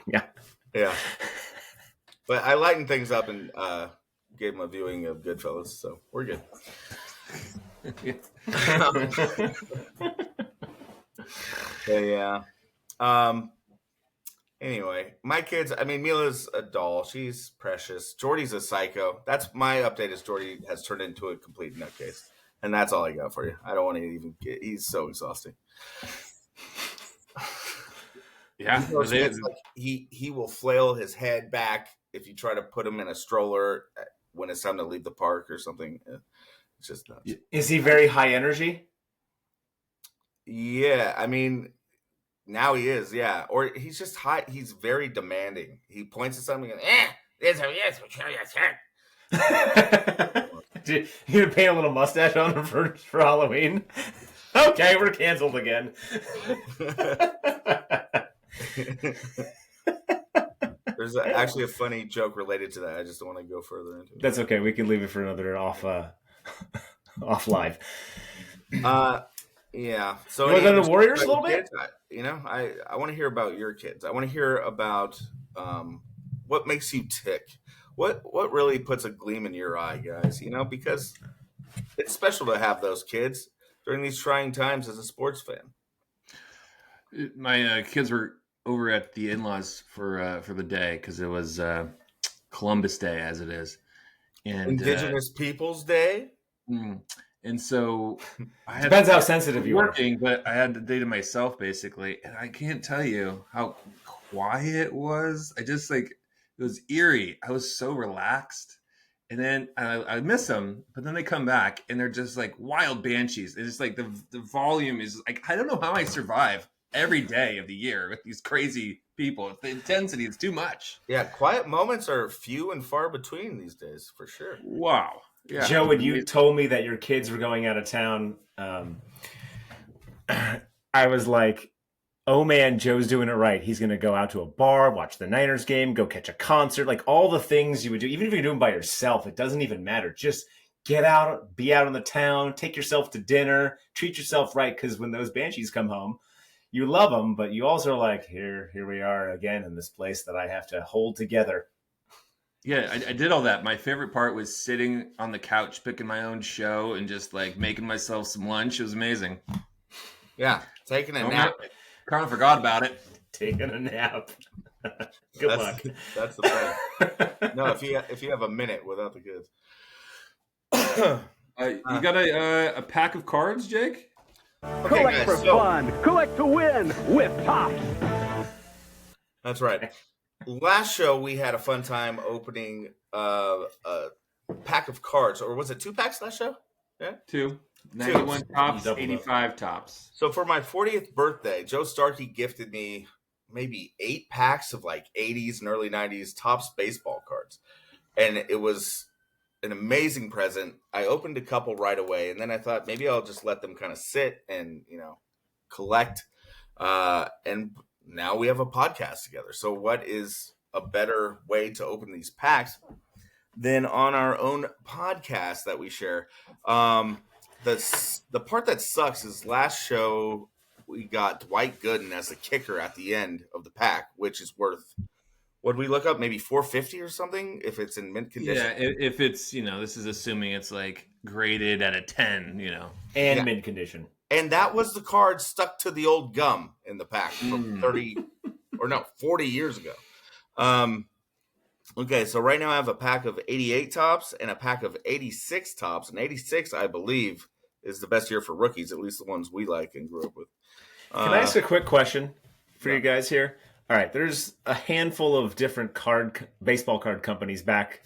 Yeah. But I lightened things up and gave him a viewing of Goodfellas, so we're good. Anyway, my kids, I mean, Mila's a doll. She's precious. Jordy's a psycho. That's my update is Jordy has turned into a complete nutcase. And that's all I got for you. I don't want to even he's so exhausting. Yeah. Like he will flail his head back if you try to put him in a stroller when it's time to leave the park or something. It's just nuts. Is he very high energy? Yeah, I mean, now he is, yeah. Or he's just high. He's very demanding. He points at something and yes. You gonna paint a little mustache on him for Halloween? Okay, we're canceled again. There's actually a funny joke related to that. I just don't want to go further into it. That's okay. We can leave it for another off live. Yeah. So you want to go to the Warriors a little bit? I want to hear about your kids. I want to hear about what makes you tick. What really puts a gleam in your eye, guys? Because it's special to have those kids during these trying times as a sports fan. My kids were over at the in-laws for the day because it was Columbus Day, as it is, and Indigenous Peoples Day. And so I had depends how sensitive you are. But I had the day to myself basically, and I can't tell you how quiet it was. It was eerie. I was so relaxed. And then I miss them, but then they come back and they're just like wild banshees. It's just like the volume is like, I don't know how I survive every day of the year with these crazy people. The intensity is too much. Yeah, quiet moments are few and far between these days, for sure. Wow. Yeah. Joe, when you told me that your kids were going out of town, I was like, oh man, Joe's doing it right. He's going to go out to a bar, watch the Niners game, go catch a concert, like all the things you would do. Even if you're doing it by yourself, it doesn't even matter. Just get out, be out on the town, take yourself to dinner, treat yourself right. Because when those banshees come home, you love them, but you also are like, here we are again in this place that I have to hold together. Yeah, I did all that. My favorite part was sitting on the couch, picking my own show, and just like making myself some lunch. It was amazing. Yeah, taking a nap. Kind of forgot about it. Taking a nap. Good luck. That's the plan. No, if you have a minute without the kids. You got a pack of cards, Jake? Okay, Collect guys, for fun. Collect to win with Tops. That's right. Last show we had a fun time opening a pack of cards, or was it 2 packs last show? Yeah, 2. 91 tops, Double 85 tops. So for my 40th birthday, Joe Starkey gifted me maybe 8 packs of like 80s and early 90s Topps baseball cards, and it was an amazing present. I opened a couple right away, and then I thought maybe I'll just let them kind of sit and collect. And now we have a podcast together. So what is a better way to open these packs than on our own podcast that we share? The part that sucks is last show we got Dwight Gooden as a kicker at the end of the pack, which is worth, what did we look up? Maybe $450 or something if it's in mint condition. Yeah, if it's, this is assuming it's like graded at a 10, And mint condition. And that was the card stuck to the old gum in the pack from 40 years ago. Okay, so right now I have a pack of 88 tops and a pack of 86 tops. And 86, I believe, is the best year for rookies, at least the ones we like and grew up with. Can I ask a quick question for you guys here? All right, there's a handful of different baseball card companies back.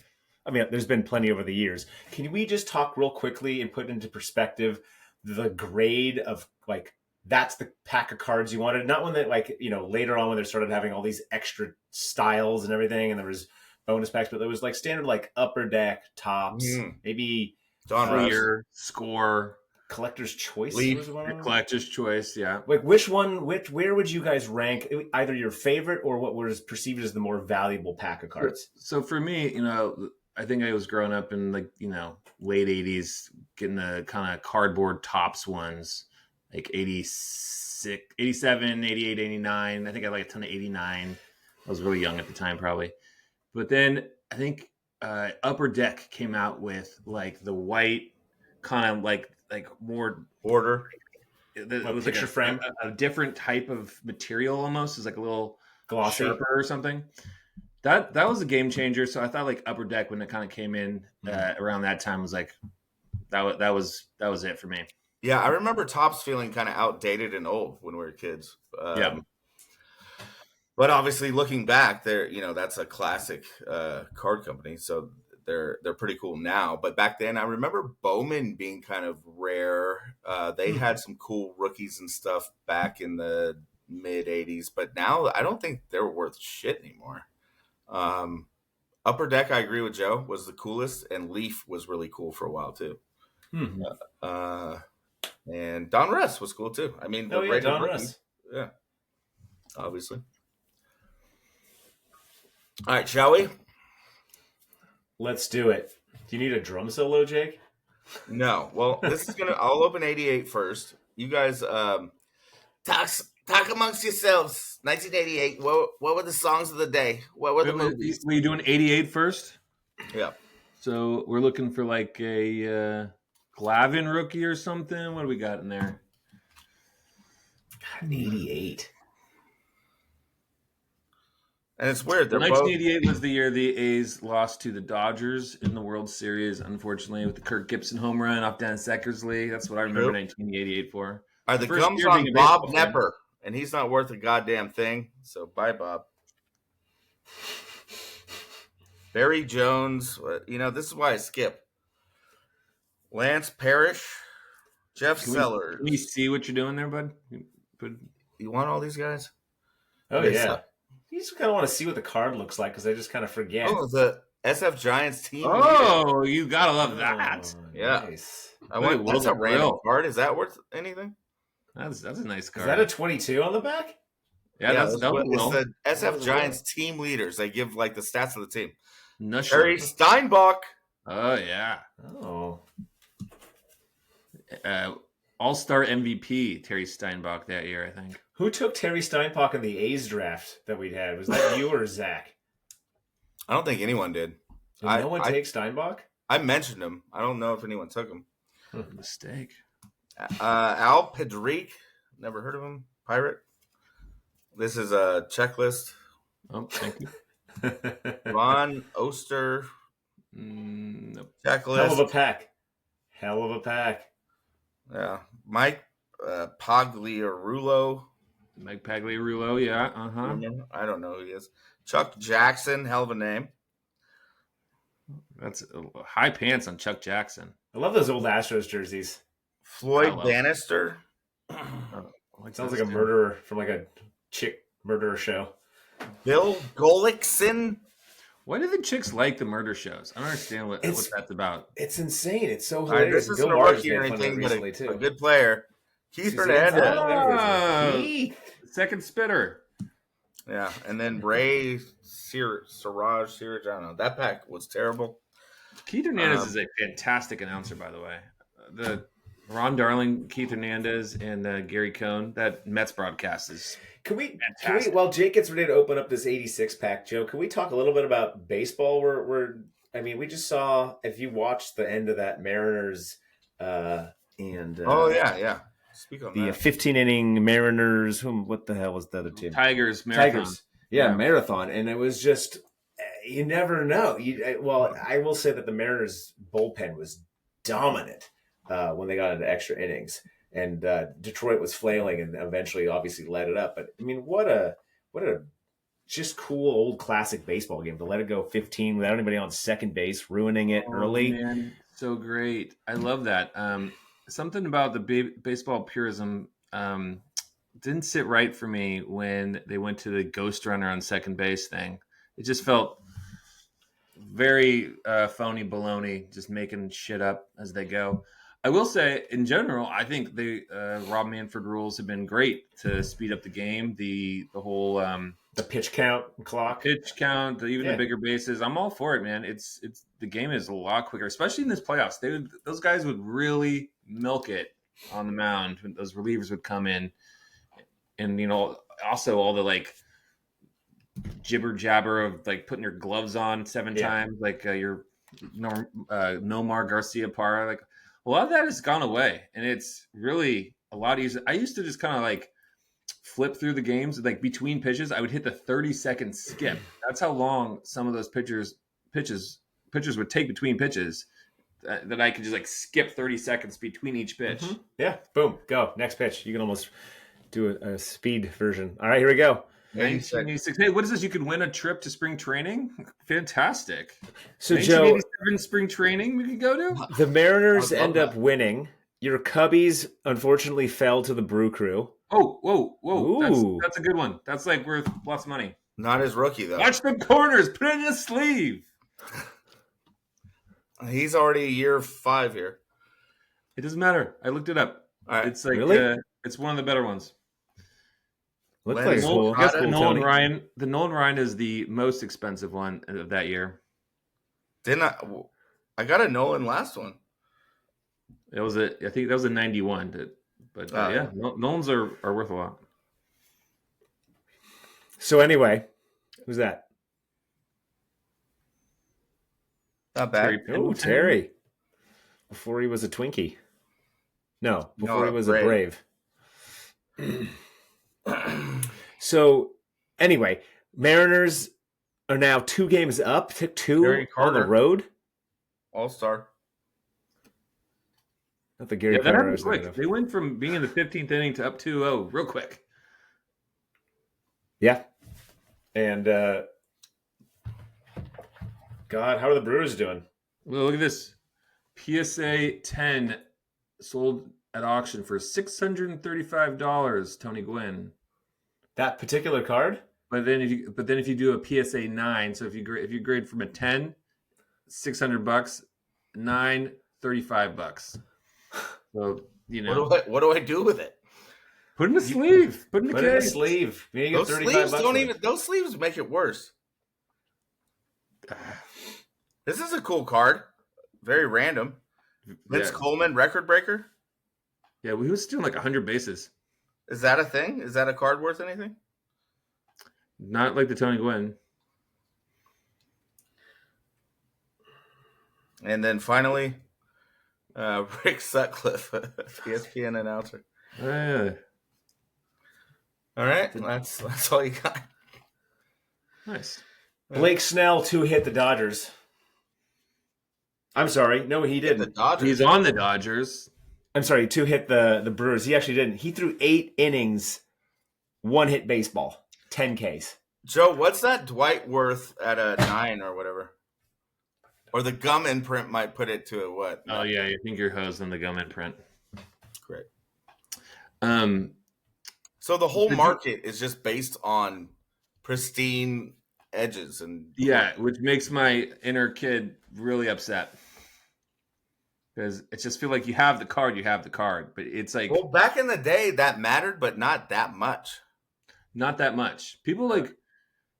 I mean, there's been plenty over the years. Can we just talk real quickly and put into perspective the grade of, like, that's the pack of cards you wanted? Not one that, like, later on when they started having all these extra styles and everything, and there was bonus packs, but there was like standard, like, upper deck tops, maybe clear score. Collector's Choice. Collector's Choice, yeah. Like, where would you guys rank either your favorite or what was perceived as the more valuable pack of cards? So for me, I think I was growing up in late 80s, getting the kind of cardboard tops ones, like 86, 87, 88, 89. I think I had like a ton of 89. I was really young at the time, probably. But then I think Upper Deck came out with like the white kind of like more border. It was picture like frame, a different type of material almost. It's like a little glossy sharper or something. That was a game changer. So I thought like Upper Deck when it kind of came in around that time was like that was it for me. Yeah, I remember Topps feeling kind of outdated and old when we were kids. But obviously, looking back, that's a classic card company, so they're pretty cool now. But back then, I remember Bowman being kind of rare. They had some cool rookies and stuff back in the mid '80s, but now I don't think they're worth shit anymore. Upper Deck, I agree with Joe, was the coolest, and Leaf was really cool for a while too. And Don Russ was cool too. I mean, Don Russ, yeah, obviously. All right, shall we? Let's do it. Do you need a drum solo, Jake? No. Well, I'll open 88 first. You guys, talk amongst yourselves. 1988. What were the songs of the day? What were the movies? Were you doing 88 first? Yeah. So we're looking for like a Glavin rookie or something. What do we got in there? God, 88. And it's weird. 1988 was the year the A's lost to the Dodgers in the World Series, unfortunately, with the Kirk Gibson home run off Dennis Eckersley. That's what I remember 1988 for. Are the gums on Bob Nepper, and he's not worth a goddamn thing. So bye, Bob. Barry Jones. This is why I skip. Lance Parrish, Jeff Sellers. Can you see what you're doing there, bud? You want all these guys? Oh, yeah. You just kind of want to see what the card looks like because I just kind of forget. Oh, the SF Giants team. Oh, you gotta love that. Yeah. Nice. That's a random card. Is that worth anything? That's a nice card. Is that a 22 on the back? Yeah, it's the SF Giants team leaders. They give like the stats of the team. Terry Steinbach. Oh, yeah. Oh. All-star MVP Terry Steinbach that year, I think. Who took Terry Steinbach in the A's draft that we had? Was that you or Zach? I don't think anyone did. Did no one take Steinbach? I mentioned him. I don't know if anyone took him. Mistake. Al Pedrique. Never heard of him. Pirate. This is a checklist. Oh, thank you. Ron Oster. Nope. Checklist. Hell of a pack. Yeah. Mike Pagliarulo. Mike Pagliarulo, yeah. I don't know who he is. Chuck Jackson. Hell of a name. That's high pants on Chuck Jackson. I love those old Astros jerseys. Floyd Bannister. Sounds like a murderer from like a chick murderer show. Bill Gullickson. Why do the chicks like the murder shows? I don't understand what that's about. It's insane. It's so hilarious. This isn't a rookie or anything, but a good player. Keith Hernandez. Second spitter. Yeah, and then Ray Siraj. I don't know. That pack was terrible. Keith Hernandez is a fantastic announcer, by the way. The Ron Darling, Keith Hernandez, and Gary Cohn. That Mets broadcast is fantastic. While Jake gets ready to open up this 86 pack, Joe, can we talk a little bit about baseball? We just saw, if you watched the end of that Mariners yeah. Speak on the that. 15-inning Mariners. What the hell was the other team? Tigers marathon. Yeah, marathon, and it was just you never know. I will say that the Mariners bullpen was dominant when they got into extra innings, and Detroit was flailing, and eventually, obviously, let it up. But I mean, what a just cool old classic baseball game to let it go 15 without anybody on second base, ruining it early. Man, so great! I love that. Something about the baseball purism didn't sit right for me when they went to the ghost runner on second base thing. It just felt very phony baloney, just making shit up as they go. I will say, in general, I think the Rob Manfred rules have been great to speed up the game. The whole the pitch count clock, the bigger bases. I'm all for it, man. It's the game is a lot quicker, especially in this playoffs. Those guys would really milk it on the mound when those relievers would come in, and also all the like jibber jabber of like putting your gloves on 7 times, like your Nomar Garcia Parra. Like a lot of that has gone away, and it's really a lot easier. I used to just kind of like flip through the games, like between pitches. I would hit the 30-second skip. That's how long some of those pitchers would take between pitches. That I could just like skip 30 seconds between each pitch. Mm-hmm. Yeah, boom, go next pitch. You can almost do a speed version. All right, here we go. 1986. Hey, what is this? You could win a trip to spring training. Fantastic. So Joe, 1987 spring training we could go to. The Mariners end up winning. Your Cubbies unfortunately fell to the Brew Crew. Oh, whoa! That's a good one. That's like worth lots of money. Not his rookie though. Watch the corners. Put it in his sleeve. He's already year 5 here. It doesn't matter. I looked it up. All right. It's like really? It's one of the better ones. Looks like cool. I guess the Nolan Ryan. The Nolan Ryan is the most expensive one of that year. Didn't I got a Nolan last one. It was I think that was a 91. But yeah, Nolans are worth a lot. So anyway, who's that? Not bad. Terry. Before he was a Twinkie. No, before he was a Brave. So, anyway, Mariners are now 2 games up. Took 2 on the road. All-star. Not the Gary Carter. Quick. They went from being in the 15th inning to up 2-0 real quick. Yeah. And, God, how are the Brewers doing? Well, look at this. PSA 10 sold at auction for $635, Tony Gwynn. That particular card? But then if you do a PSA 9, so if you grade from a 10, $600, 9, $35. So, what do I do with it? Put in a sleeve. Put in a sleeve. Those sleeves make it worse. This is a cool card. Very random. Vince Coleman, record breaker. Yeah, he was stealing like 100 bases. Is that a thing? Is that a card worth anything? Not like the Tony Gwynn. And then finally, Rick Sutcliffe, ESPN announcer. All right, that's all you got. Nice. Blake Snell 2-hit the Dodgers. I'm sorry. No, he The didn't. Dodgers. He's on the Dodgers. I'm sorry, 2-hit the Brewers. He actually didn't. He threw 8 innings, 1-hit baseball, 10 Ks. Joe, what's that Dwight worth at a 9 or whatever? Or the gum imprint might put it to what? Oh yeah, I think you're hosed on the gum imprint. Great. So the whole market is just based on pristine edges and which makes my inner kid really upset. Because it just feel like you have the card, but it's like back in the day that mattered, but not that much. Not that much. People like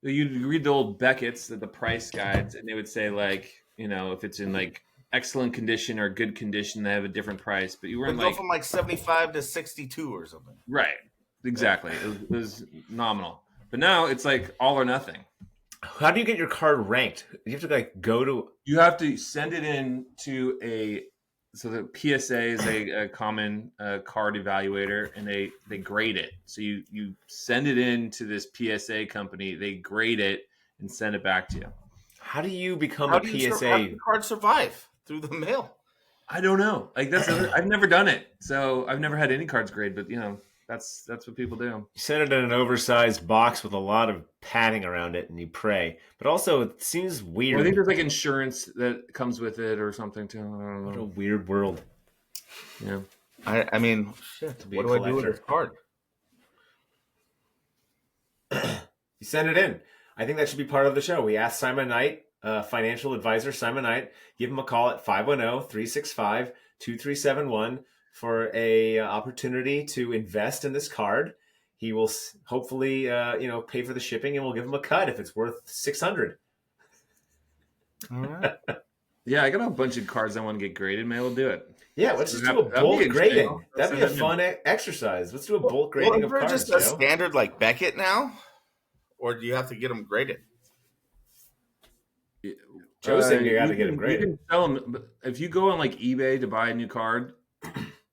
you'd read the old Beckett's, the price guides, and they would say like, if it's in like excellent condition or good condition, they have a different price. But you weren't go from like 75 to 62 or something. Right. Exactly. It was nominal. But now it's like all or nothing. How do you get your card ranked? You have to like go to. You have to send it in to so the PSA is a common card evaluator, and they grade it. So you send it in to this PSA company, they grade it and send it back to you. How do you become a PSA? How do the card survive through the mail? I don't know. Like I've never done it, so I've never had any cards graded. But that's what people do. You send it in an oversized box with a lot of padding around it, and you pray. But also, it seems weird. Well, I think there's like insurance that comes with it or something too. I don't know. What a weird world. Yeah. I mean, shit. What do I do with this card? You send it in. I think that should be part of the show. We asked Simon Knight, financial advisor Simon Knight, give him a call at 510-365-2371 for a opportunity to invest in this card. He will hopefully, pay for the shipping, and we'll give him a cut if it's worth $600. All right. Yeah, I got a bunch of cards I want to get graded. Maybe we'll do it. Yeah, let's just do a bulk grading. That'd be a fun exercise. Let's do a bulk grading of cards. Just a standard like Beckett now, or do you have to get them graded? Joe said you got to get them graded. You can sell them, but if you go on like eBay to buy a new card,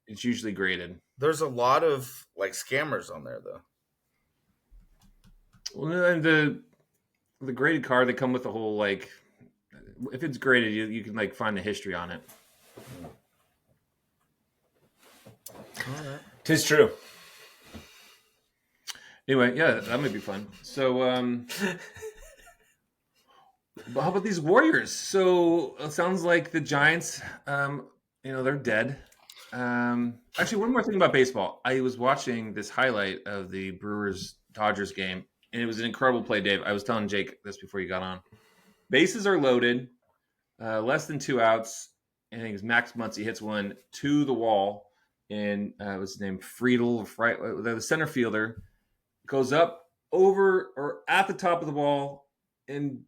it's usually graded. There's a lot of like scammers on there though. Well, and the graded card, they come with the whole like, if it's graded, you can like find the history on it. All right. 'Tis true. Anyway, yeah, that might be fun. So, but how about these Warriors? So it sounds like the Giants, they're dead. Actually, one more thing about baseball. I was watching this highlight of the Brewers-Dodgers game, and it was an incredible play, Dave. I was telling Jake this before you got on. Bases are loaded, less than 2 outs. I think it's Max Muncy hits one to the wall, and what's his name? Friedel, the center fielder, goes up over or at the top of the ball and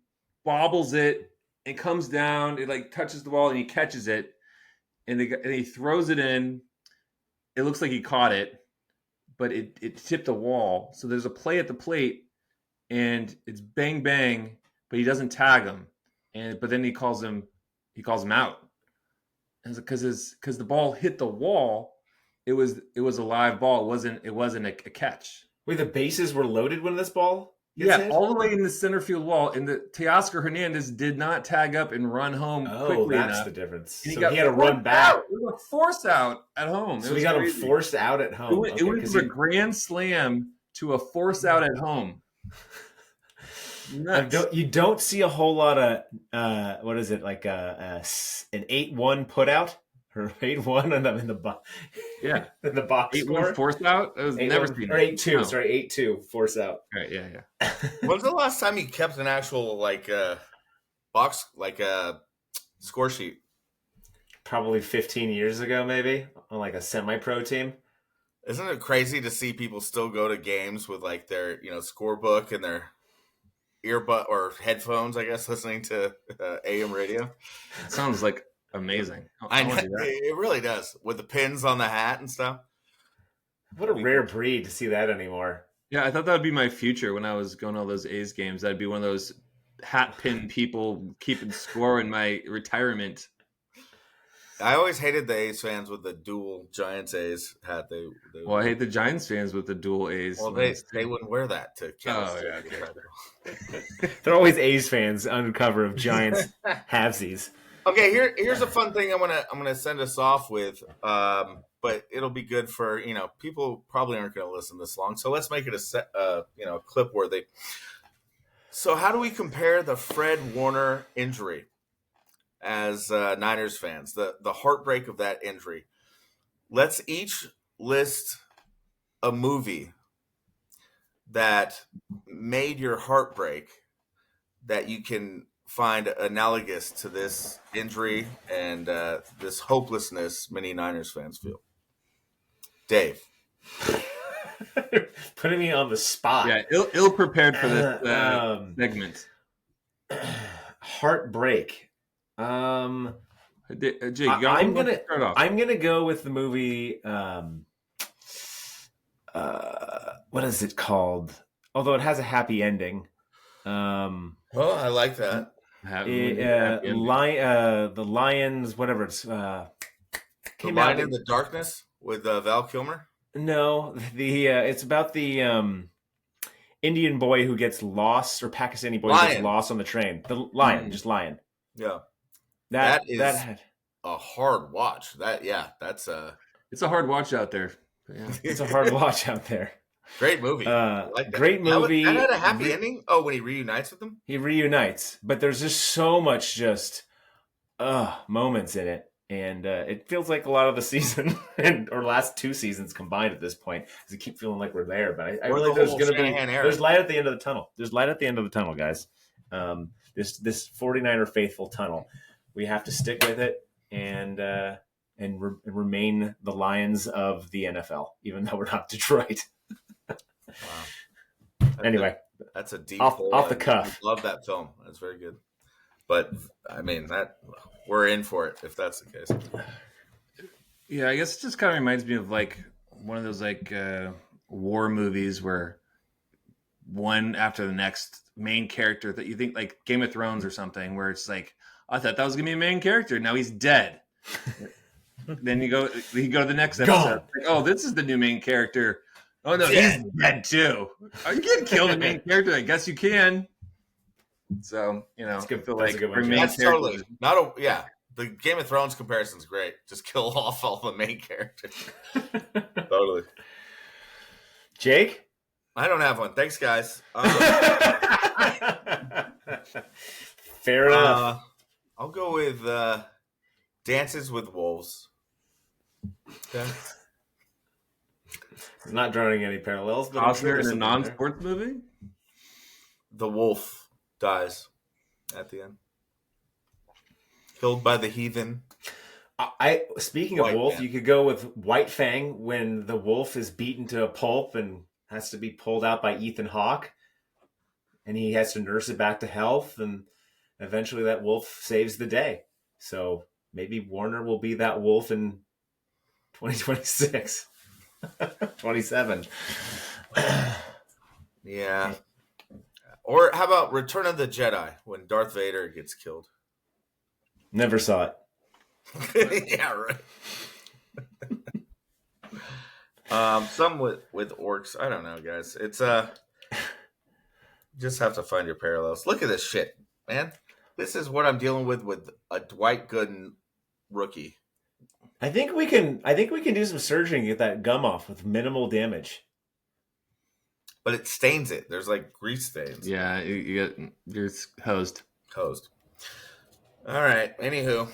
bobbles it and comes down. It like touches the wall and he catches it, and he throws it in. It looks like he caught it, but it tipped the wall. So there's a play at the plate, and it's bang bang, but he doesn't tag him, but then he calls him out, because the ball hit the wall. It was a live ball. It wasn't a catch. Wait, the bases were loaded when this ball hit? All the way in the center field wall, and the Teoscar Hernandez did not tag up and run home quickly enough. That's the difference. And he had to run back. It was a force out at home. So he got him forced out at home. It went from a grand slam to a force out at home. You don't see a whole lot of what is it, like an 8-1 put out or 8-1 in the box. Yeah, in the box 8-1 force out. I was never seen or 8-2. No. Sorry, 8-2 force out. Right. Yeah. When's the last time you kept an actual box score sheet? Probably 15 years ago, maybe, on like a semi-pro team. Isn't it crazy to see people still go to games with like their scorebook and their earbud or headphones, I guess, listening to AM radio? It sounds like amazing. I know, it really does, with the pins on the hat and stuff. What a rare breed to see that anymore. Yeah, I thought that would be my future when I was going to all those A's games. I'd be one of those hat pin people keeping score in my retirement. I always hated the A's fans with the dual Giants A's hat. Well, I hate the Giants fans with the dual A's. Well, they wouldn't wear that to Kansas. Oh, yeah, okay. They're always A's fans on the cover of Giants halvesies. Okay, here's a fun thing I'm gonna send us off with, but it'll be good for people probably aren't gonna listen this long, so let's make it a clip worthy. So how do we compare the Fred Warner injury as Niners fans, the heartbreak of that injury? Let's each list a movie that made your heart break that you can find analogous to this injury and this hopelessness many Niners fans feel. Dave. Putting me on the spot. Yeah, ill prepared for this segment. Heartbreak. Jake, I'm gonna go with the movie. What is it called? Although it has a happy ending. Oh, I like that. The Lions, whatever it's. The Lion in the Darkness with Val Kilmer. No, it's about the Indian boy who gets lost, or Pakistani boy who gets lost on the train. The lion, just lion. Yeah, that is a hard watch. It's a hard watch out there. Yeah. It's a hard watch out there. Great movie. Great movie. That had a happy ending. Oh, when he reunites with them? He reunites, but there's just so much moments in it. And it feels like a lot of the season or last 2 seasons combined at this point. Because I keep feeling like we're there. But I really there's going to be there's light at the end of the tunnel. There's light at the end of the tunnel, guys. This 49er faithful tunnel. We have to stick with it and remain the Lions of the NFL, even though we're not Detroit. Wow. That's a deep off the cuff. Love that film. That's very good. But I mean that we're in for it if that's the case. Yeah, I guess it just kind of reminds me of like one of those like war movies where one after the next main character that you think like Game of Thrones or something, where it's like I thought that was gonna be a main character, now he's dead. Then you go to the next episode. Like, oh, this is the new main character. Oh no, he's dead too. Oh, you can't kill the main character. I guess you can. So I feel like that's totally not the Game of Thrones comparison is great. Just kill off all the main characters. Totally. Jake? I don't have one. Thanks, guys. Fair enough. I'll go with Dances with Wolves. Okay. Not drawing any parallels, but Oscar in a non-sports movie? The wolf dies at the end. Killed by the heathen. Speaking of wolf, you could go with White Fang when the wolf is beaten to a pulp and has to be pulled out by Ethan Hawke, and he has to nurse it back to health, and eventually that wolf saves the day. So maybe Warner will be that wolf in 2026. 27. Yeah. Or how about Return of the Jedi when Darth Vader gets killed? Never saw it. Yeah, right. Some with orcs. I don't know, guys. It's just have to find your parallels. Look at this shit, man. This is what I'm dealing with a Dwight Gooden rookie. I think we can do some surgery and get that gum off with minimal damage. But it stains it. There's like grease stains. Yeah, you're hosed. Hosed. All right. Anywho.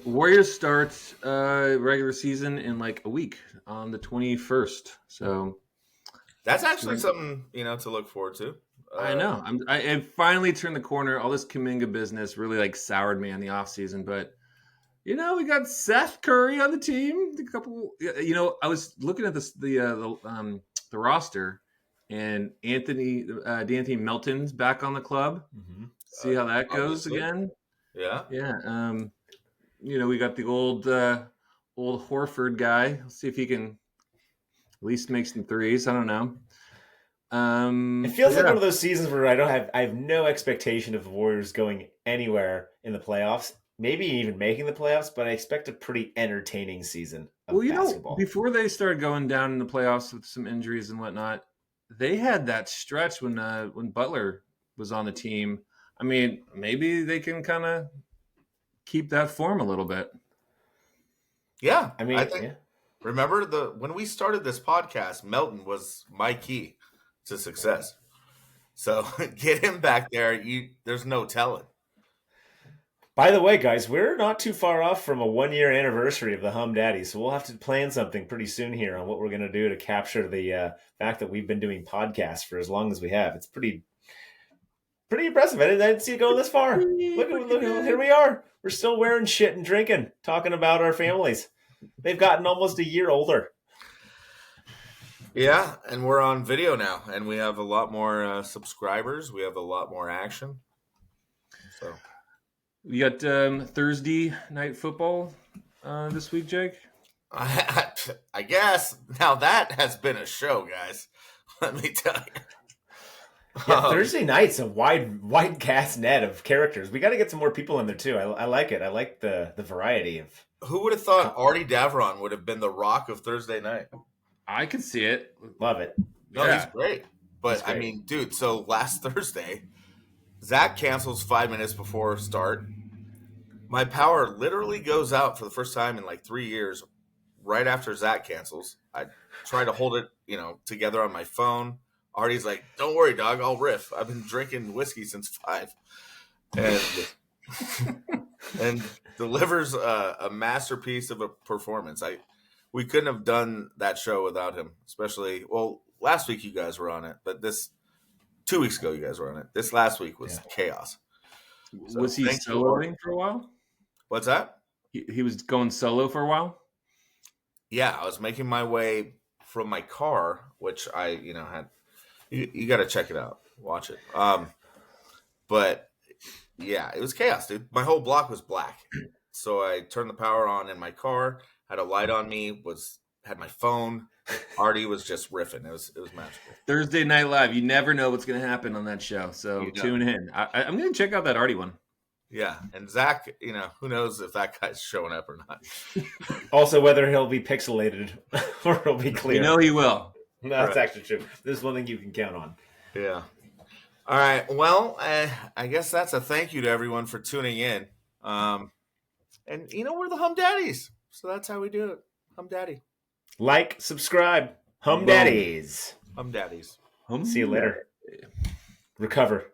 Warriors start regular season in like a week on the 21st. So that's actually something to look forward to. I know. I finally turned the corner. All this Kuminga business really like soured me on the offseason, but we got Seth Curry on the team. A couple, I was looking at the roster, and D'Anthony Melton's back on the club. Mm-hmm. See how that goes again. Yeah, yeah. We got the old Horford guy. Let's see if he can at least make some threes. I don't know. It feels like one of those seasons where I have no expectation of the Warriors going anywhere in the playoffs, maybe even making the playoffs, but I expect a pretty entertaining season of basketball. Before they started going down in the playoffs with some injuries and whatnot, they had that stretch when Butler was on the team. I mean, maybe they can kind of keep that form a little bit. Yeah, I mean, remember when we started this podcast, Melton was my key to success. So get him back there. There's no telling. By the way, guys, we're not too far off from a 1-year anniversary of the Hum Daddy, so we'll have to plan something pretty soon here on what we're going to do to capture the fact that we've been doing podcasts for as long as we have. It's pretty impressive. I didn't see it go this far. Look, here we are. We're still wearing shit and drinking, talking about our families. They've gotten almost a year older. Yeah, and we're on video now, and we have a lot more subscribers. We have a lot more action. So we got Thursday night football this week, Jake. I guess now that has been a show, guys. Let me tell you. Yeah, Thursday night's a wide cast net of characters. We got to get some more people in there too. I like it. I like the variety of. Who would have thought Artie Davron would have been the Rock of Thursday night? I could see it. Love it. No, yeah. He's great. But I mean, dude, so last Thursday, Zach cancels 5 minutes before start. My power literally goes out for the first time in like 3 years right after Zach cancels. I try to hold it, together on my phone. Artie's like, don't worry, dog, I'll riff. I've been drinking whiskey since 5. And delivers a masterpiece of a performance. We couldn't have done that show without him, especially, last week you guys were on it, but 2 weeks ago you guys were on it. This last week was chaos. So was he soloing for a while? What's that? He was going solo for a while? Yeah, I was making my way from my car, which I, had. You got to check it out. Watch it. But, yeah, it was chaos, dude. My whole block was black. So I turned the power on in my car, had a light on me, had my phone. Artie was just riffing. It was magical. Thursday Night Live. You never know what's going to happen on that show. So tune in. I'm going to check out that Artie one. Yeah. And Zach, who knows if that guy's showing up or not. Also, whether he'll be pixelated or he'll be clear. He will. No, that's actually true. This is one thing you can count on. Yeah. All right. Well, I guess that's a thank you to everyone for tuning in. And, we're the Hum Daddies. So that's how we do it. Hum Daddy. Like, subscribe. Hum Daddies. Hum Daddies. See you later. Recover.